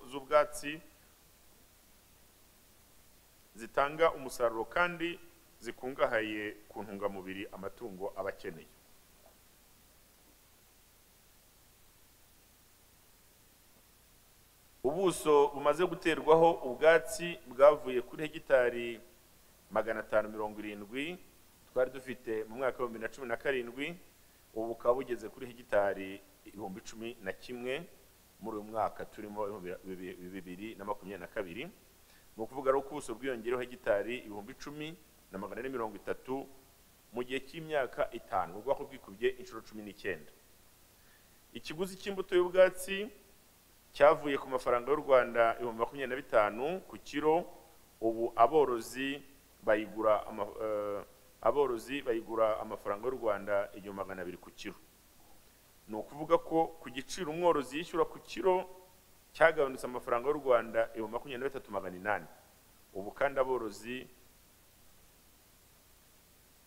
z'ubwatsi zitanga umusaruro kandi zikungahaye ku ntungamubiri amatungo aba akeneye. Ubuso bumaze guterwaho ubwatsi bwavuye kuri hegitari 570 twari dufite mu mwaka wa 2017, ubu bukaba bugeze kuri hegitari 11,000 muri uyu mwaka turimo 2022. Mu kuvuga ko ubuso bwiyongereho hegitari 10,430 mu gihe cy'imyaka 5, ubwo bwikubye inshuro 19. Ikiguzi cy'imbuto y'ubwatsi cyavuye ku mafaranga y'u Rwanda 25,000 ku kilo, ubu aborozi bayigura amafaranga y'u Rwanda 200 ku kilo. ni ukuvuga ko ku giciro umworozi yishyura ku kiro cyagabanutse amafaranga y'u Rwanda 23,800. Ubu kandi aborozi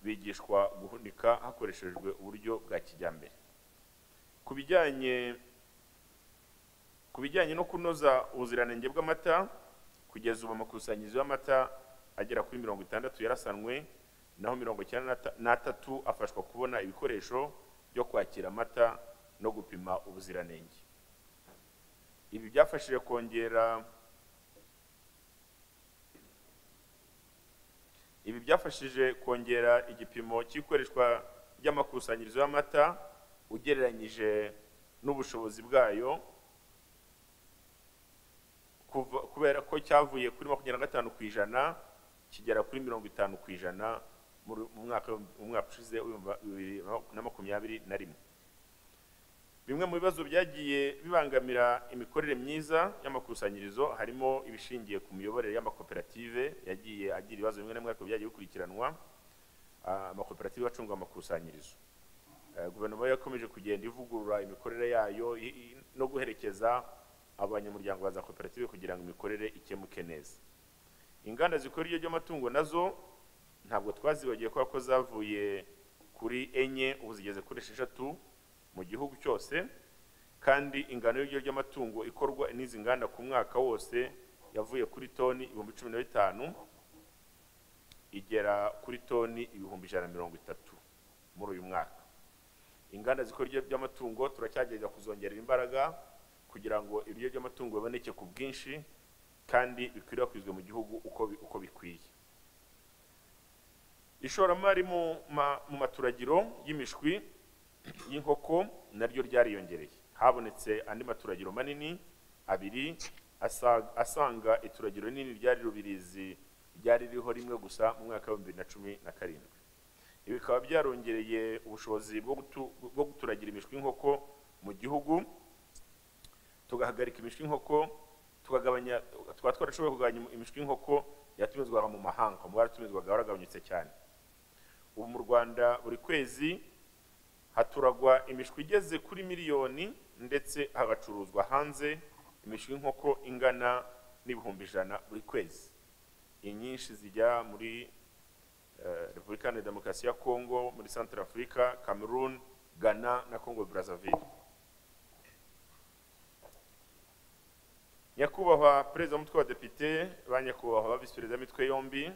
bigishwa guhunika hakoreshejwe uburyo bwa kijyambere. Ku bijyanye no kunoza ubuziranenge bw'amata, kugeza ubu amakusanyirizo y'amata agera kuri 60 yarasanwe, naho 93 afashwa kubona ibikoresho byo kwakira amata no gupima ubuziranenge. Ibi byafashije kongera igipimo cy'ikoreshwa ry'amakusanyirizo y'amata ugereranyije n'ubushobozi bwayo, kubera ko cyavuye kuri 25% kigera kuri 50% mu mwaka ushize 2021. Bimwe mu bibazo byagiye bibangamira imikorere myiza y'amakusanyirizo harimo ibishingiye ku miyoborere y'amakoperative yagiye agira ibibazo bimwe na bimwe ariko byagiye bikurikiranwa. Amakoperative acunga amakusanyirizo, guverinoma yakomeje kugenda ivugurura imikorere yayo no guherekeza abanyamuryango baza koperative kugira ngo imikorere ikemuke neza. Inganda zikora ibiryo by'amatungo nazo ntabwo twazibagiye ko zavuye kuri 4 ubu zigeze kuri 6 mu gihugu cyose, kandi ingano y'ibiryo by'amatungo ikorwa n'izi nganda ku mwaka wose yavuye kuri toni 15,000 igera kuri toni 130 muri uyu mwaka. Inganda zikora ibiryo by'amatungo turacyagerageza kuzongerera imbaraga kugira ngo ibiryo by'amatungo biboneke ku bwinshi kandi bikwirakwizwe mu gihugu uko bikwiye. Ishoramari mu maturagiro y'imishwi y'inkoko naryo ryariyongereye. Habonetse andi maturagiro manini 2 asanga ituragiro nini ryari Rubirizi ryari riho rimwe gusa mu mwaka wa 2017. Ibi bikaba byarongereye ubushobozi bwo guturagira imishwi y'inkoko mu gihugu, tugahagarika imishwi y'inkoko, twarashoboye kugabanya imishwi y'inkoko yatumizwaga mu mahanga. Umubare utumizwaga waragabanyutse cyane. Ubu mu Rwanda buri kwezi haturagwa imishwi igeze kuri miliyoni, ndetse hagacuruzwa hanze imishwi y'inkoko ingana n'ibihumbi 100 buri kwezi. Inyinshi zijya muri Repubulika ya Demokarasi ya Kongo, muri Central Africa, Cameroon, Ghana na Congo Brazzaville. Nyakubahwa Perezida w'Umutwe w'Abadepite, banyakubahwa Visi Perezida w'imitwe yombi,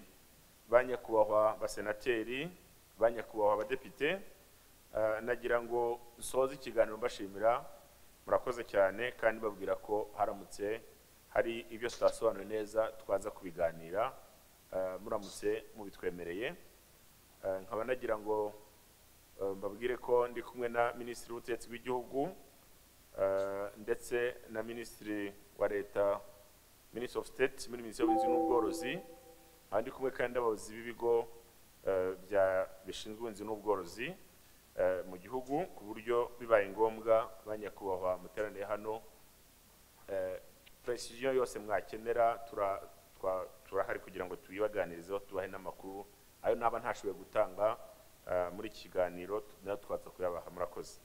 banyakubahwa basenateri, banyakubahwa abadepite, nagira ngo nsoze ikiganiro mbashimira. Murakoze cyane kandi babwira ko haramutse hari ibyo tutasobanura neza twaza kubiganira muramutse mubitwemereye. Nkaba nagira ngo mbabwire ko ndi kumwe na Minisitiri w'Ubutegetsi bw'Igihugu ndetse na Minisitiri wa Leta, Minister of State muri Minisiteri y'Ubuhinzi n'Ubworozi, ndi kumwe kandi n'abayobozi b'ibigo bishinzwe ubuhinzi n'ubworozi mu gihugu, ku buryo bibaye ngombwa banyakubahwa muteraniye hano precision yose mwakenera turahari kugira ngo tuyibaganirizeho, tubahe n'amakuru ayo naba ntashoboye gutanga muri iki kiganiro, natwe twaza kuyabaha. Murakoze.